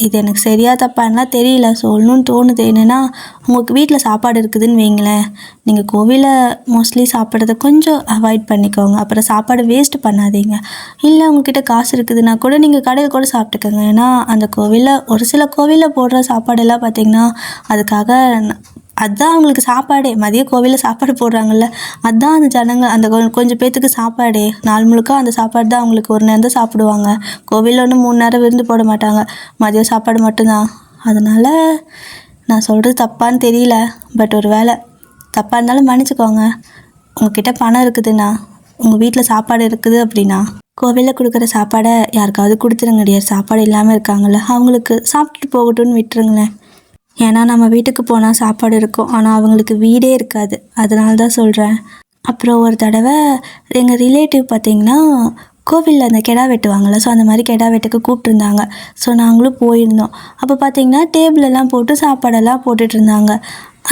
இது எனக்கு சரியா தப்பான்னா தெரியல, சொல்லணும்னு தோணுது. என்னென்னா, உங்களுக்கு வீட்டில் சாப்பாடு இருக்குதுன்னு வைங்களேன், நீங்கள் கோவிலில் மோஸ்ட்லி சாப்பிட்றத கொஞ்சம் அவாய்ட் பண்ணிக்கோங்க. அப்புறம் சாப்பாடு வேஸ்ட் பண்ணாதீங்க. இல்லை உங்ககிட்ட காசு இருக்குதுன்னா கூட நீங்கள் கடையில் கூட சாப்பிட்டுக்கோங்க. ஏன்னா அந்த கோவிலில் ஒரு சில கோவிலில் போடுற சாப்பாடெல்லாம் பார்த்திங்கன்னா அதுக்காக அதுதான் அவங்களுக்கு சாப்பாடே. மதியம் கோவிலில் சாப்பாடு போடுறாங்கல்ல, அதுதான் அந்த ஜனங்க அந்த கொஞ்சம் பேர்த்துக்கு சாப்பாடே. நாள் முழுக்க அந்த சாப்பாடு தான் அவங்களுக்கு. ஒரு நேரம் தான் சாப்பிடுவாங்க. கோவிலில் ஒன்று 3 நேரம் விருந்து போட மாட்டாங்க, மதியம் சாப்பாடு மட்டும்தான். அதனால் நான் சொல்கிறது தப்பான்னு தெரியல, பட் ஒரு வேளை தப்பாக இருந்தாலும் மன்னிச்சுக்கோங்க. உங்ககிட்ட பணம் இருக்குதுண்ணா, உங்கள் வீட்டில் சாப்பாடு இருக்குது அப்படின்னா கோவிலில் கொடுக்குற சாப்பாடை யாருக்காவது கொடுத்துருங்க டியர். சாப்பாடு இல்லாமல் இருக்காங்கள்ல, அவங்களுக்கு சாப்பிட்டுட்டு போகட்டும்னு விட்டுருங்களேன். ஏன்னா நம்ம வீட்டுக்கு போனால் சாப்பாடு இருக்கும், ஆனால் அவங்களுக்கு வீடே இருக்காது. அதனால தான் சொல்கிறேன். அப்புறம் ஒரு தடவை எங்கள் ரிலேட்டிவ் பார்த்திங்கன்னா கோவிலில் அந்த கெடா வெட்டுவாங்கள்ல, ஸோ அந்த மாதிரி கெடா வெட்டுக்கு கூப்பிட்ருந்தாங்க. ஸோ நாங்களும் போயிருந்தோம். அப்போ பார்த்திங்கன்னா டேபிளெல்லாம் போட்டு சாப்பாடெல்லாம் போட்டுட்ருந்தாங்க.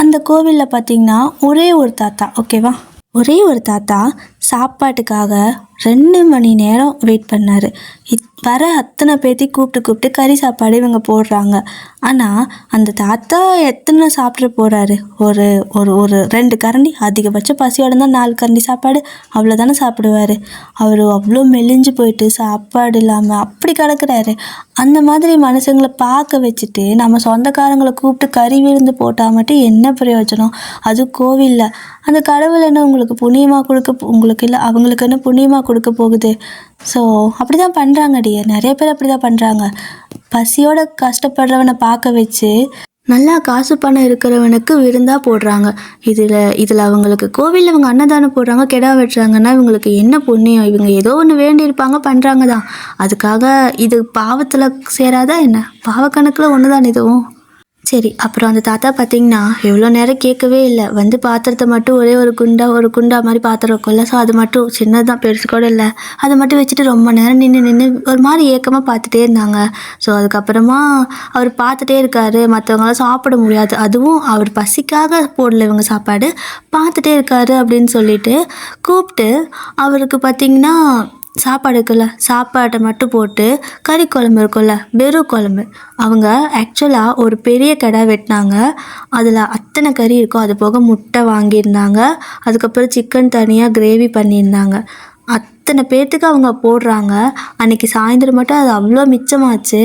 அந்த கோவிலில் பார்த்திங்கன்னா ஒரே ஒரு தாத்தா, ஓகேவா, ஒரே ஒரு தாத்தா சாப்பாட்டுக்காக 2 மணி நேரம் வெயிட் பண்ணார். வர அத்தனை பேர்த்தையும் கூப்பிட்டு கறி சாப்பாடு இவங்க போடுறாங்க. ஆனால் அந்த தாத்தா எத்தனை சாப்பிட போகிறாரு? ஒரு ஒரு ஒரு 2 கரண்டி, அதிகபட்சம் பசியோட தான் 4 கரண்டி சாப்பாடு, அவ்வளோதானே சாப்பிடுவார். அவர் அவ்வளோ மெலிஞ்சு போயிட்டு சாப்பாடு இல்லாமல் அப்படி கிடக்குறாரு. அந்த மாதிரி மனுஷங்களை பார்க்க வச்சுட்டு நம்ம சொந்தக்காரங்களை கூப்பிட்டு கறி விருந்து போட்டால் மட்டும் என்ன பிரயோஜனம்? அது கோவிலில் அந்த கடவுள் என்ன உங்களுக்கு புண்ணியமாக கொடுக்க, உங்களுக்கு இல்லை அவங்களுக்கு என்ன புண்ணியமாக கொடுக்க போகுது? ஸோ அப்படி தான் பண்ணுறாங்க டியர். நிறைய பேர் அப்படி தான் பண்ணுறாங்க. பசியோட கஷ்டப்படுறவனை பார்க்க வச்சு நல்லா காசு பணம் இருக்கிறவனுக்கு விருந்தாக போடுறாங்க. இதில் அவங்களுக்கு கோவிலில் இவங்க அன்னதானம் போடுறாங்க, கெடா வெட்டுறாங்கன்னா இவங்களுக்கு என்ன புண்ணியம்? இவங்க ஏதோ ஒன்று வேண்டியிருப்பாங்க, பண்ணுறாங்க தான். அதுக்காக இது பாவத்தில் சேராதா என்ன? பாவக்கணக்கில் ஒன்று தான் இதுவும். சரி, அப்புறம் அந்த தாத்தா பார்த்திங்கன்னா எவ்வளோ நேரம் கேட்கவே இல்லை. வந்து பாத்திரத்தை மட்டும் ஒரே ஒரு குண்டா மாதிரி பாத்திரம் இருக்கும்ல, ஸோ அது மட்டும் சின்னதான், பெருசு கூட இல்லை, அதை மட்டும் வச்சுட்டு ரொம்ப நேரம் நின்று ஒரு மாதிரி ஏக்கமாக பார்த்துட்டே இருந்தாங்க. ஸோ அதுக்கப்புறமா அவர் பார்த்துட்டே இருக்காரு, மற்றவங்களாம் சாப்பிட முடியாது, அதுவும் அவர் பசிக்காக போடல இவங்க சாப்பாடு, பார்த்துட்டே இருக்காரு அப்படின்னு சொல்லிட்டு கூப்பிட்டு அவருக்கு பார்த்திங்கன்னா சாப்பாடு இருக்குல்ல, சாப்பாட்டை மட்டும் போட்டு கறி குழம்பு இருக்குல்ல, வெறும் குழம்பு. அவங்க ஆக்சுவலாக ஒரு பெரிய கடை வெட்டினாங்க, அதில் அத்தனை கறி இருக்கும், அது போக முட்டை வாங்கியிருந்தாங்க, அதுக்கப்புறம் சிக்கன் தனியாக கிரேவி பண்ணியிருந்தாங்க. அத்தனை பேர்த்துக்கு அவங்க போடுறாங்க. அன்றைக்கி சாயந்தரம் மட்டும் அது அவ்வளோ மிச்சமாச்சு.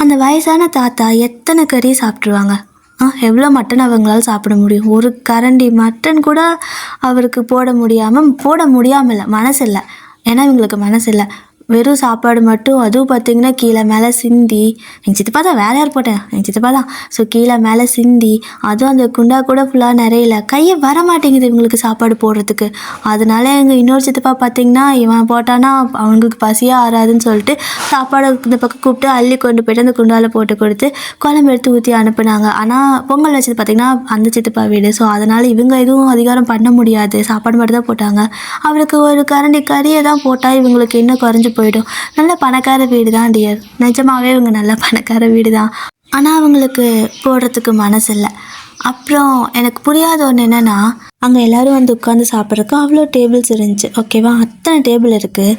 அந்த வயசான தாத்தா எத்தனை கறி சாப்பிட்ருவாங்க? எவ்வளோ மட்டன் அவங்களால சாப்பிட முடியும்? ஒரு கரண்டி மட்டன் கூட அவருக்கு போட முடியாமல் இல்லை, மனசு இல்லை. ஏன்னா இவங்களுக்கு மனசு இல்லை. வெறும் சாப்பாடு மட்டும், அதுவும் பார்த்திங்கன்னா கீழே மேலே சிந்தி, எங்கள் சித்தப்பா தான் வேலையார் போட்டேன், எங்கள் சித்தப்பா தான். ஸோ கீழே மேலே சிந்தி, அதுவும் அந்த குண்டா கூட ஃபுல்லாக நிறையில கையை வர மாட்டேங்குது இவங்களுக்கு சாப்பாடு போடுறதுக்கு. அதனால எங்கள் இன்னொரு சித்தப்பா பார்த்திங்கன்னா இவன் போட்டானா அவங்களுக்கு பசியாக ஆறாதுன்னு சொல்லிட்டு சாப்பாடு இந்த பக்கம் கூப்பிட்டு அள்ளி கொண்டு போய்ட்டு அந்த குண்டாவில் போட்டு கொடுத்து குழம்பு எடுத்து ஊற்றி அனுப்புனாங்க. ஆனால் பொங்கல் வச்சது பார்த்திங்கன்னா அந்த சித்தப்பா வீடு. ஸோ அதனால் இவங்க எதுவும் அதிகாரம் பண்ண முடியாது, சாப்பாடு மட்டும் தான் போட்டாங்க. அவருக்கு ஒரு கரண்டி கறியை தான் போட்டால் இவங்களுக்கு என்ன குறைஞ்சி போயிடும். நல்ல பணக்கார வீடு தான் டியர், நிஜமாவே இவங்க நல்ல பணக்கார வீடு தான். ஆனால் அவங்களுக்கு போடுறதுக்கு மனசு இல்லை. அப்புறம் எனக்கு புரியாத ஒன்று என்னென்னா, அங்கே எல்லோரும் வந்து உட்காந்து சாப்பிட்றதுக்கு அவ்வளோ டேபிள்ஸ் இருந்துச்சு, ஓகேவா, அத்தனை டேபிள் இருக்குது.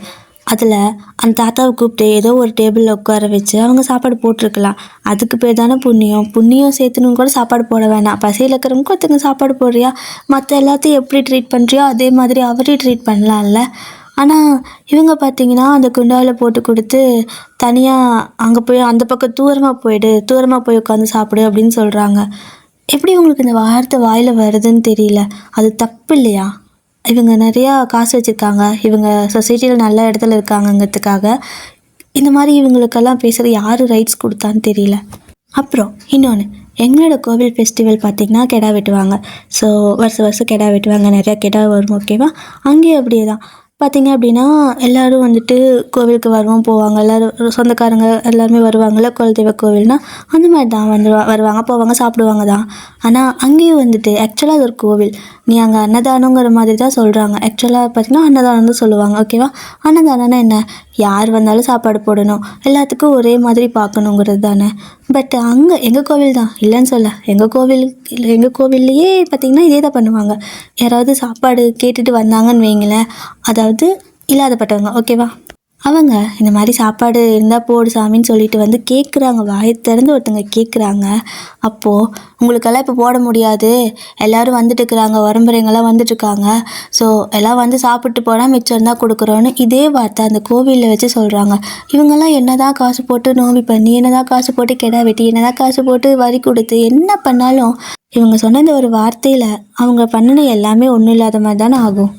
அதில் அந்த தாத்தாவை கூப்பிட்டு ஏதோ ஒரு டேபிளில் உட்கார வச்சு அவங்க சாப்பாடு போட்டிருக்கலாம். அதுக்கு பேர் தானே புண்ணியம் சேர்த்துணும் கூட சாப்பாடு போட வேணாம். பசியில் இருக்கிறவங்க ஒருத்தங்க சாப்பாடு போடுறியா, மற்ற எல்லாத்தையும் எப்படி ட்ரீட் பண்ணுறியோ அதே மாதிரி அவரையும் ட்ரீட் பண்ணலாம்ல. ஆனால் இவங்க பார்த்திங்கன்னா அந்த குண்டாவில் போட்டு கொடுத்து தனியாக அங்கே போய் அந்த பக்கம் தூரமாக போய் உட்காந்து சாப்பிடு அப்படின்னு சொல்கிறாங்க. எப்படி உங்களுக்கு இந்த வார்த்தை வாயில் வருதுன்னு தெரியல. அது தப்பு இல்லையா? இவங்க நிறையா காசு வச்சுருக்காங்க, இவங்க சொசைட்டியில் நல்ல இடத்துல இருக்காங்கங்கிறதுக்காக இந்த மாதிரி இவங்களுக்கெல்லாம் பேசுகிறது யார் ரைட்ஸ் கொடுத்தான்னு தெரியல. அப்புறம் இன்னொன்று, எங்களோட கோவில் ஃபெஸ்டிவல் பார்த்திங்கன்னா கெடா வெட்டுவாங்க. ஸோ வருஷம் கெடா வெட்டுவாங்க, நிறையா கெடா வரும், ஓகேவா. அங்கேயும் அப்படியே தான் பார்த்திங்க அப்படின்னா எல்லோரும் வந்துட்டு கோவிலுக்கு வருவோம் போவாங்க, எல்லோரும் சொந்தக்காரங்க எல்லாருமே வருவாங்கள்ல, குலதெய்வ கோவில்னால் அந்த மாதிரி தான் வருவாங்க போவாங்க சாப்பிடுவாங்க தான். ஆனால் அங்கேயும் வந்துட்டு ஆக்சுவலாக அது ஒரு கோவில், நீ அங்கே அன்னதானங்கிற மாதிரி தான் சொல்கிறாங்க. ஆக்சுவலாக பார்த்திங்கன்னா அன்னதானம் தான் சொல்லுவாங்க, ஓகேவா. அன்னதானம்னா என்ன, யார் வந்தாலும் சாப்பாடு போடணும், எல்லாத்துக்கும் ஒரே மாதிரி பார்க்கணுங்கிறது தானே. பட் அங்கே எங்கள் கோவில் தான் இல்லைன்னு சொல்ல, எங்கள் கோவில்லையே பார்த்திங்கன்னா இதே தான் பண்ணுவாங்க. யாராவது சாப்பாடு கேட்டுட்டு வந்தாங்கன்னு வைங்களேன், அதாவது இல்லாதப்பட்டவங்க, ஓகேவா, அவங்க இந்த மாதிரி சாப்பாடு இருந்தால் போடு சாமின்னு சொல்லிட்டு வந்து கேட்குறாங்க, வாயை திறந்து ஒருத்தங்க கேட்குறாங்க. அப்போது உங்களுக்கெல்லாம் இப்போ போட முடியாது, எல்லோரும் வந்துட்டு இருக்கிறாங்க, உறம்புறைங்கெல்லாம் வந்துட்டுருக்காங்க, ஸோ எல்லாம் வந்து சாப்பிட்டு போனால் மிச்சம் இருந்தால் கொடுக்குறோன்னு இதே வார்த்தை அந்த கோவிலில் வச்சு சொல்கிறாங்க. இவங்கெல்லாம் என்னதான் காசு போட்டு நோம்பி பண்ணி, என்னதான் காசு போட்டு கெடா வெட்டி, என்னதான் காசு போட்டு வரி கொடுத்து என்ன பண்ணாலும் இவங்க சொன்ன இந்த ஒரு வார்த்தையில் அவங்க பண்ணின எல்லாமே ஒன்றும் இல்லாத மாதிரி தானே ஆகும்.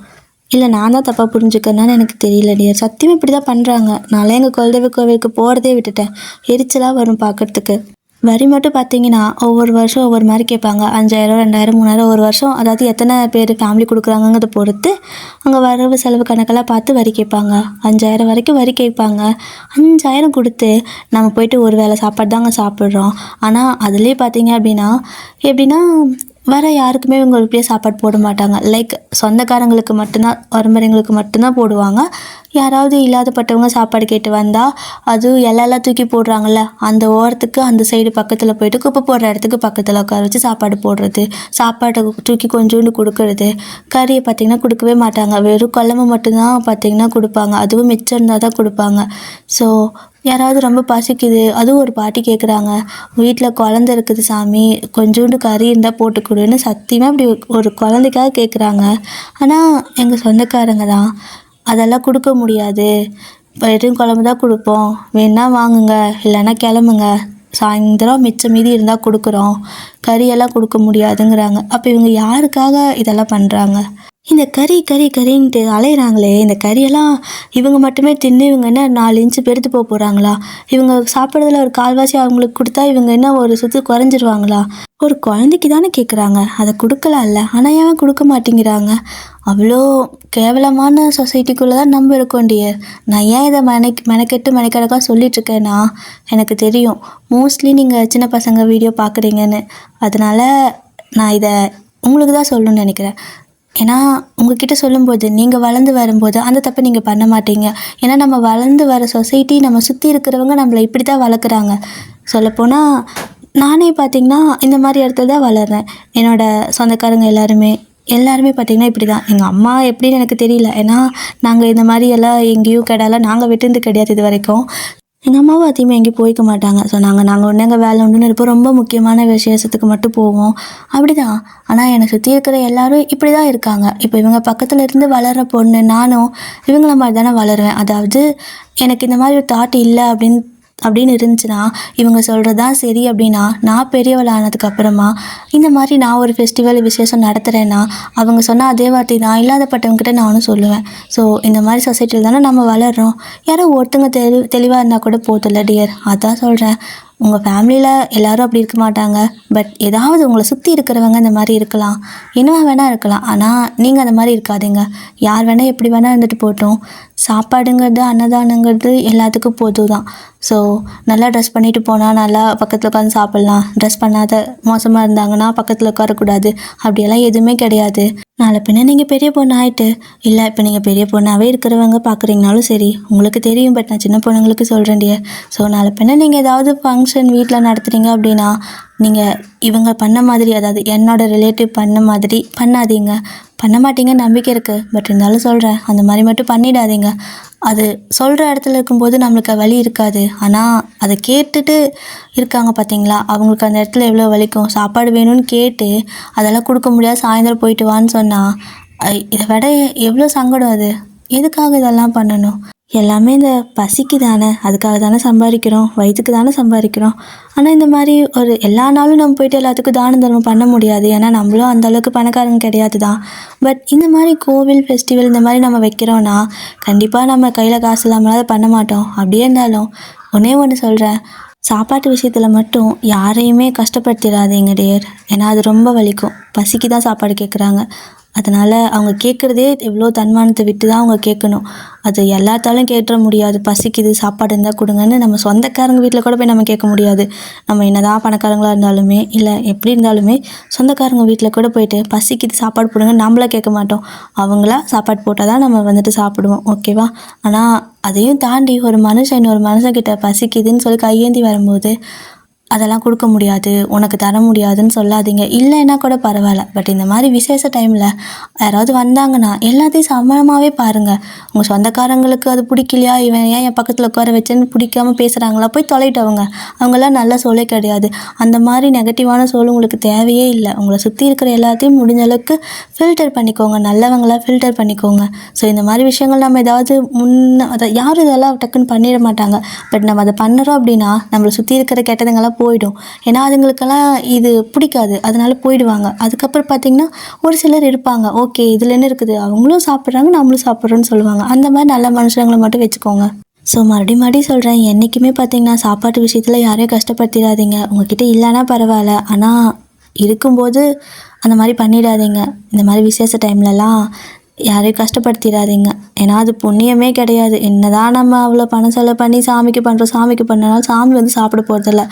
இல்லை நான் தான் தப்பாக புரிஞ்சுக்கிறேன்னு எனக்கு தெரியல டியர். சத்தியமாக இப்படி தான் பண்ணுறாங்க. நான்லாம் எங்கள் குலதெய்வ கோவிலுக்கு போகிறதே விட்டுட்டேன். எரிச்சலாக வரும் பார்க்குறதுக்கு. வரி மட்டும் பார்த்தீங்கன்னா ஒவ்வொரு வருஷம் ஒவ்வொரு மாதிரி கேட்பாங்க. 5000 2000 3000 ஒரு வருஷம், அதாவது எத்தனை பேர் ஃபேமிலி கொடுக்குறாங்கங்கிறத பொறுத்து அங்கே வரவு செலவு கணக்கெல்லாம் பார்த்து வரி கேட்பாங்க. 5000 வரைக்கும் வரி கேட்பாங்க. 5000 கொடுத்து நம்ம போயிட்டு ஒரு வேளை சாப்பாடு தாங்க சாப்பிட்றோம். ஆனால் அதுலேயே பார்த்தீங்க அப்படின்னா எப்படின்னா வர யாருக்குமே இவங்க இப்படியே சாப்பாடு போட மாட்டாங்க. லைக் சொந்தக்காரங்களுக்கு மட்டும்தான், உறமுறைங்களுக்கு மட்டும்தான் போடுவாங்க. யாராவது இல்லாதப்பட்டவங்க சாப்பாடு கேட்டு வந்தால் அது இலையெல்லாம் தூக்கி போடுறாங்கல்ல, அந்த ஓரத்துக்கு அந்த சைடு பக்கத்தில் போயிட்டு குப்பை போடுற இடத்துக்கு பக்கத்தில் உட்கார வச்சு சாப்பாடு போடுறது, சாப்பாட்டை தூக்கி கொஞ்சோண்டு கொடுக்கறது. கறியை பார்த்திங்கன்னா கொடுக்கவே மாட்டாங்க, வெறும் குழம்பு மட்டும்தான் பார்த்திங்கன்னா கொடுப்பாங்க. அதுவும் மிச்சம் இருந்தால் தான் கொடுப்பாங்க. ஸோ யாராவது ரொம்ப பசிக்குது, அதுவும் ஒரு பாட்டி கேட்குறாங்க, வீட்டில் குழந்த இருக்குது சாமி, கொஞ்சோண்டு கறி இருந்தால் போட்டு கொடுன்னு சத்தியமாக இப்படி ஒரு குழந்தைக்காக கேட்குறாங்க. ஆனால் எங்கள் சொந்தக்காரங்க தான் அதெல்லாம் கொடுக்க முடியாது, வெறும் குழம்பு தான் கொடுப்போம், வேணா வாங்குங்க, இல்லைன்னா கிளம்புங்க, சாயந்தரம் மிச்சம் மீதி இருந்தால் கொடுக்குறோம், கறியெல்லாம் கொடுக்க முடியாதுங்கிறாங்க. அப்போ இவங்க யாருக்காக இதெல்லாம் பண்ணுறாங்க? இந்த கறின்ட்டு அலையிறாங்களே, இந்த கறியெல்லாம் இவங்க மட்டுமே தின்னு இவங்க என்ன 4 இன்ச்சு பெருத்து போகிறாங்களா? இவங்க சாப்பிட்றதுல ஒரு கால்வாசி அவங்களுக்கு கொடுத்தா இவங்க என்ன ஒரு சுற்று குறைஞ்சிருவாங்களா? ஒரு குழந்தைக்கு தானே கேட்குறாங்க, அதை கொடுக்கலாம்ல. ஆனால் ஏன் கொடுக்க மாட்டேங்கிறாங்க? அவ்வளோ கேவலமான சொசைட்டிக்குள்ளே தான் நம்ம இருக்கோம் டியர். நான் ஏன் இதை மெனக்கெட்டு சொல்லிகிட்ருக்கேன்னா எனக்கு தெரியும் மோஸ்ட்லி நீங்கள் சின்ன பசங்க வீடியோ பார்க்குறீங்கன்னு. அதனால் நான் இதை உங்களுக்கு தான் சொல்லணும்னு நினைக்கிறேன். ஏன்னா உங்ககிட்ட சொல்லும்போது நீங்கள் வளர்ந்து வரும்போது அந்த தப்பை நீங்கள் பண்ண மாட்டீங்க. ஏன்னா நம்ம வளர்ந்து வர சொசைட்டி, நம்ம சுற்றி இருக்கிறவங்க நம்மளை இப்படி தான் வளர்க்குறாங்க. சொல்லப்போனால் நானே பார்த்திங்கன்னா இந்த மாதிரி இடத்துல தான் வளர்கிறேன். என்னோடய சொந்தக்காரங்க எல்லாருமே பார்த்திங்கன்னா இப்படி தான். எங்கள் அம்மா எப்படின்னு எனக்கு தெரியல, ஏன்னா நாங்கள் இந்த மாதிரி எல்லாம் எங்கேயும் கெடாலாம் நாங்கள் விட்டுருந்து கிடையாது இது வரைக்கும். எங்கள் அம்மாவும் அதிகமாக எங்கேயும் போய்க்க மாட்டாங்க. ஸோ நாங்கள் ஒன்று எங்கள் வேலை ஒன்றுன்னு இருப்போம், ரொம்ப முக்கியமான விசேஷத்துக்கு மட்டும் போவோம், அப்படி தான். ஆனால் என்னை சுற்றி இருக்கிற எல்லோரும் இப்படி தான் இருக்காங்க. இப்போ இவங்க பக்கத்தில் இருந்து வளர்கிற பொண்ணு நானும் இவங்கள மாதிரி தானே வளருவேன். அதாவது எனக்கு இந்த மாதிரி ஒரு தாட் இல்லை அப்படின்னு இருந்துச்சுன்னா, இவங்க சொல்கிறது தான் சரி அப்படின்னா, நான் பெரியவள் ஆனதுக்கப்புறமா இந்த மாதிரி நான் ஒரு ஃபெஸ்டிவல் விசேஷம் நடத்துகிறேன்னா அவங்க சொன்னால் அதே வார்த்தை நான் இல்லாதப்பட்டவங்ககிட்ட நானும் சொல்லுவேன். ஸோ இந்த மாதிரி சொசைட்டியில் தானே நம்ம வளர்கிறோம். யாரோ ஒருத்தங்க தெளிவாக இருந்தால் கூட போதில்ல டியர். அதான் சொல்கிறேன், உங்கள் ஃபேமிலியில் எல்லோரும் அப்படி இருக்க மாட்டாங்க. பட் ஏதாவது உங்களை சுற்றி இருக்கிறவங்க இந்த மாதிரி இருக்கலாம், என்ன வேணால் இருக்கலாம். ஆனால் நீங்கள் அந்த மாதிரி இருக்காதீங்க. யார் வேணால் எப்படி வேணால் இருந்துட்டு போட்டோம். சாப்பாடுங்கிறது, அன்னதானங்கிறது எல்லாத்துக்கும் பொது தான். ஸோ நல்லா ட்ரெஸ் பண்ணிட்டு போனால் நல்லா பக்கத்தில் உட்காந்து சாப்பிட்லாம். ட்ரெஸ் பண்ணாத மோசமாக இருந்தாங்கன்னா பக்கத்தில் உட்காரக்கூடாது, அப்படியெல்லாம் எதுவுமே கிடையாது. நாளை பின்ன நீங்கள் பெரிய பொண்ணு ஆகிட்டு, இல்லை இப்போ நீங்கள் பெரிய பொண்ணாகவே இருக்கிறவங்க பார்க்குறீங்கனாலும் சரி, உங்களுக்கு தெரியும். பட் நான் சின்ன பொண்ணுங்களுக்கு சொல்கிறேன் டியர். ஸோ நாளை பின்ன நீங்கள் ஏதாவது ஃபங்க்ஷன் வீட்டில் நடத்துகிறீங்க அப்படின்னா நீங்கள் இவங்க பண்ண மாதிரி, அதாவது என்னோடய ரிலேட்டிவ் பண்ண மாதிரி பண்ணாதீங்க. பண்ண மாட்டீங்கன்னு நம்பிக்கை இருக்குது. பட் இருந்தாலும் சொல்கிறேன், அந்த மாதிரி மட்டும் பண்ணிடாதீங்க. அது சொல்கிற இடத்துல இருக்கும்போது நம்மளுக்கு வலி இருக்காது. ஆனால் அதை கேட்டுட்டு இருக்காங்க பார்த்தீங்களா, அவங்களுக்கு அந்த இடத்துல எவ்வளோ வலிக்கும். சாப்பாடு வேணும்னு கேட்டு அதெல்லாம் கொடுக்க முடியாது, சாயந்தரம் போயிட்டு வான்னு சொன்னால் இதை விட எவ்வளோ சங்கடம். அது எதுக்காக இதெல்லாம் பண்ணணும்? எல்லாமே இந்த பசிக்கு தானே, அதுக்காக தானே சம்பாதிக்கிறோம், வயிற்றுக்கு தானே சம்பாதிக்கிறோம். ஆனால் இந்த மாதிரி ஒரு எல்லா நாளும் நம்ம போய்ட்டு எல்லாத்துக்கும் தானம் தர்மம் பண்ண முடியாது. ஏன்னா நம்மளும் அந்தளவுக்கு பணக்காரங்க கிடையாது தான். பட் இந்த மாதிரி கோவில் ஃபெஸ்டிவல் இந்த மாதிரி நம்ம வைக்கிறோன்னா கண்டிப்பாக நம்ம கையில் காசு இல்லாமலாவது பண்ண மாட்டோம். அப்படியே இருந்தாலும் ஒன்று சொல்கிறேன், சாப்பாட்டு விஷயத்தில் மட்டும் யாரையுமே கஷ்டப்படுத்திடாதீங்க டியர். ஏன்னா அது ரொம்ப வலிக்கும். பசிக்கு தான் சாப்பாடு கேட்குறாங்க. அதனால் அவங்க கேட்குறதே எவ்வளோ தன்மானத்தை விட்டு தான் அவங்க கேட்கணும். அது எல்லாத்தாலும் கேட்டுற முடியாது. பசிக்குது சாப்பாடு இருந்தால் கொடுங்கன்னு நம்ம சொந்தக்காரங்க வீட்டில் கூட போய் நம்ம கேட்க முடியாது. நம்ம என்ன தான் பணக்காரங்களாக இருந்தாலுமே, இல்லை எப்படி இருந்தாலுமே சொந்தக்காரங்க வீட்டில் கூட போயிட்டு பசிக்குது சாப்பாடு போடுங்க நம்மள கேட்க மாட்டோம். அவங்களா சாப்பாடு போட்டால் தான் நம்ம வந்துட்டு சாப்பிடுவோம், ஓகேவா? ஆனால் அதையும் தாண்டி ஒரு மனுஷன் இன்னொரு மனுஷங்கிட்ட பசிக்குதுன்னு சொல்லி கையேந்தி வரும்போது அதெல்லாம் கொடுக்க முடியாது, உனக்கு தர முடியாதுன்னு சொல்லாதீங்க. இல்லைன்னா கூட பரவாயில்ல. பட் இந்த மாதிரி விசேஷ டைமில் யாராவது வந்தாங்கன்னா எல்லாத்தையும் சமமாகவே பாருங்கள். உங்கள் சொந்தக்காரங்களுக்கு அது பிடிக்கலையா, இவன் ஏன் என் பக்கத்தில் உட்கார வச்சேன்னு பிடிக்காம பேசுகிறாங்களா, போய் தொலைட்டவங்க. அவங்களாம் நல்ல சோலே கிடையாது. அந்த மாதிரி நெகட்டிவான சோல் உங்களுக்கு தேவையே இல்லை. உங்களை சுற்றி இருக்கிற எல்லாத்தையும் முடிஞ்ச அளவுக்கு ஃபில்டர் பண்ணிக்கோங்க, நல்லவங்களாக ஃபில்டர் பண்ணிக்கோங்க. ஸோ இந்த மாதிரி விஷயங்கள் நம்ம ஏதாவது அதை யாரும் இதெல்லாம் டக்குன்னு பண்ணிட மாட்டாங்க. பட் நம்ம அதை பண்ணுறோம் அப்படின்னா நம்மளை சுற்றி இருக்கிற கெட்டதுங்கெல்லாம் போயிடும். ஏன்னா அதுங்களுக்கெல்லாம் இது பிடிக்காது, அதனால போயிடுவாங்க. அதுக்கப்புறம் பார்த்திங்கன்னா ஒரு சிலர் இருப்பாங்க, ஓகே இதில் என்ன இருக்குது, அவங்களும் சாப்பிட்றாங்க நம்மளும் சாப்பிட்றோன்னு சொல்லுவாங்க. அந்த மாதிரி நல்ல மனுஷங்களை மட்டும் வச்சுக்கோங்க. ஸோ மறுபடியும் சொல்கிறேன், என்றைக்குமே பார்த்திங்கன்னா சாப்பாட்டு விஷயத்தில் யாரையும் கஷ்டப்படுத்திடாதீங்க. உங்ககிட்ட இல்லைன்னா பரவாயில்ல, ஆனால் இருக்கும்போது அந்த மாதிரி பண்ணிடாதீங்க. இந்த மாதிரி விசேஷ டைம்லலாம் யாரையும் கஷ்டப்படுத்திடாதீங்க. ஏன்னா அது புண்ணியமே கிடையாது. என்னதான் நம்ம அவ்வளோ பணம் செலவு பண்ணி சாமிக்கு பண்ணுறோம், சாமிக்கு பண்ணனாலும் சாமி வந்து சாப்பிட போகிறதில்ல.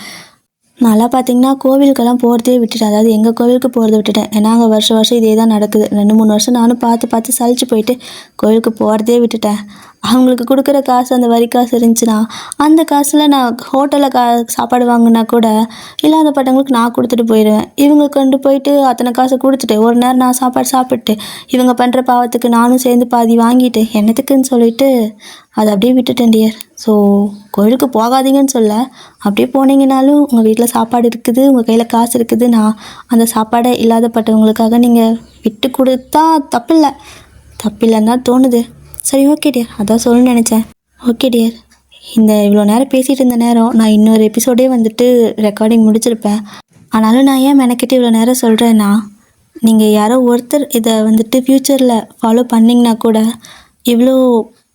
நான்லாம் பார்த்திங்கன்னா கோவிலுக்கெல்லாம் போகிறதே விட்டுட்டேன். அதாவது எங்கள் கோவிலுக்கு போகிறத விட்டுட்டேன். ஏன்னா அங்கே வருஷம் இதே தான் நடக்குது. 2-3 வருஷம் நானும் பார்த்து சலிச்சு போயிட்டு கோவிலுக்கு போகிறதே விட்டுட்டேன். அவங்களுக்கு கொடுக்குற காசு, அந்த வரி காசு இருந்துச்சுன்னா அந்த காசில் நான் ஹோட்டலில் சாப்பாடு வாங்கினா கூட இல்லாதப்பட்டவங்களுக்கு நான் கொடுத்துட்டு போயிடுவேன். இவங்க கொண்டு போயிட்டு அத்தனை காசை கொடுத்துட்டு ஒரு நேரம் நான் சாப்பாடு சாப்பிட்டு இவங்க பண்ணுற பாவத்துக்கு நானும் சேர்ந்து பாதி வாங்கிட்டு என்னத்துக்குன்னு சொல்லிட்டு அதை அப்படியே விட்டுட்டேன் டியர். ஸோ கோயிலுக்கு போகாதீங்கன்னு சொல்ல, அப்படியே போனீங்கனாலும் உங்கள் வீட்டில் சாப்பாடு இருக்குது, உங்கள் கையில் காசு இருக்குது, நான் அந்த சாப்பாடை இல்லாதப்பட்டவங்களுக்காக நீங்கள் விட்டு கொடுத்தா தப்பில்லைன்னு தான் தோணுது. சரி, ஓகே டியர், அதான் சொல்லணும்னு நினச்சேன். ஓகே டியர், இந்த இவ்வளோ நேரம் பேசிகிட்டு இருந்த நேரம் நான் இன்னொரு எபிசோடே வந்துட்டு ரெக்கார்டிங் முடிச்சிருப்பேன். ஆனாலும் நான் ஏன் மெனக்கிட்டு இவ்வளோ நேரம் சொல்கிறேன்னா, நீங்கள் யாரோ ஒருத்தர் இதை வந்துட்டு ஃப்யூச்சரில் ஃபாலோ பண்ணிங்கன்னா கூட இவ்வளோ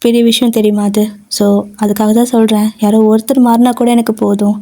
பெரிய விஷயம் தெரியுமா அது. ஸோ அதுக்காக தான் சொல்கிறேன், யாரோ ஒருத்தர் மாறினா கூட எனக்கு போதும்.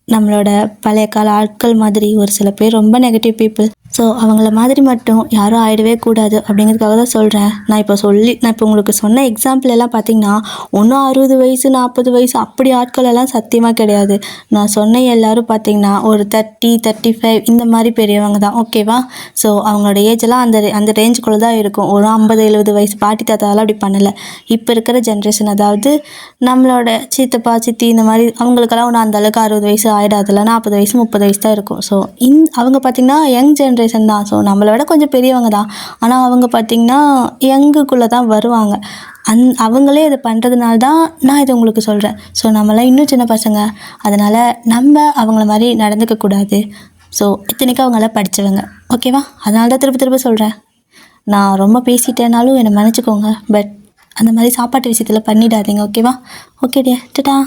நம்மளோட பழைய கால ஆட்கள் மாதிரி ஒரு சில பேர் ரொம்ப நெகட்டிவ் பீப்புள். ஸோ அவங்கள மாதிரி மட்டும் யாரும் ஆகிடவே கூடாது அப்படிங்கிறதுக்காக தான் சொல்கிறேன். நான் இப்போ உங்களுக்கு சொன்ன எக்ஸாம்பிள் எல்லாம் பார்த்திங்கன்னா ஒன்றும் 60 வயசு 40 வயசு அப்படி ஆட்கள் எல்லாம் சத்தியமாக கிடையாது. நான் சொன்ன எல்லோரும் பார்த்திங்கன்னா ஒரு 30-35 இந்த மாதிரி பெரியவங்க தான், ஓகேவா. ஸோ அவங்களோட ஏஜெல்லாம் அந்த ரேஞ்சுக்குள்ளே தான் இருக்கும். ஒரு 50-70 வயசு பாட்டி தாத்தாலாம் அப்படி பண்ணலை. இப்போ இருக்கிற ஜென்ரேஷன், அதாவது நம்மளோட சித்தப்பா சித்தி இந்த மாதிரி அவங்களுக்கெல்லாம் ஒன்று அந்தளவுக்கு 60 வயசு ஆகிடாதுல, 40 வயசு 30 வயசு தான் இருக்கும். ஸோ அவங்க பார்த்திங்கன்னா யங் ஜென்ரேஷன் தான். ஸோ நம்மளை விட கொஞ்சம் பெரியவங்க தான், ஆனால் அவங்க பார்த்திங்கன்னா யங்குக்குள்ளே தான் வருவாங்க. அவங்களே இதை பண்ணுறதுனால தான் நான் இதை உங்களுக்கு சொல்கிறேன். ஸோ நம்மளாம் இன்னும் சின்ன பசங்க, அதனால் நம்ம அவங்கள மாதிரி நடந்துக்கக்கூடாது. ஸோ இத்தனைக்கும் அவங்களாம் படித்தவங்க, ஓகேவா. அதனால தான் திரும்ப சொல்கிறேன். நான் ரொம்ப பேசிட்டேனாலும் என்னை மன்னிச்சிக்கோங்க. பட் அந்த மாதிரி சாப்பாட்டு விஷயத்தில் பண்ணிடாதீங்க, ஓகேவா. ஓகே டியர், டடா.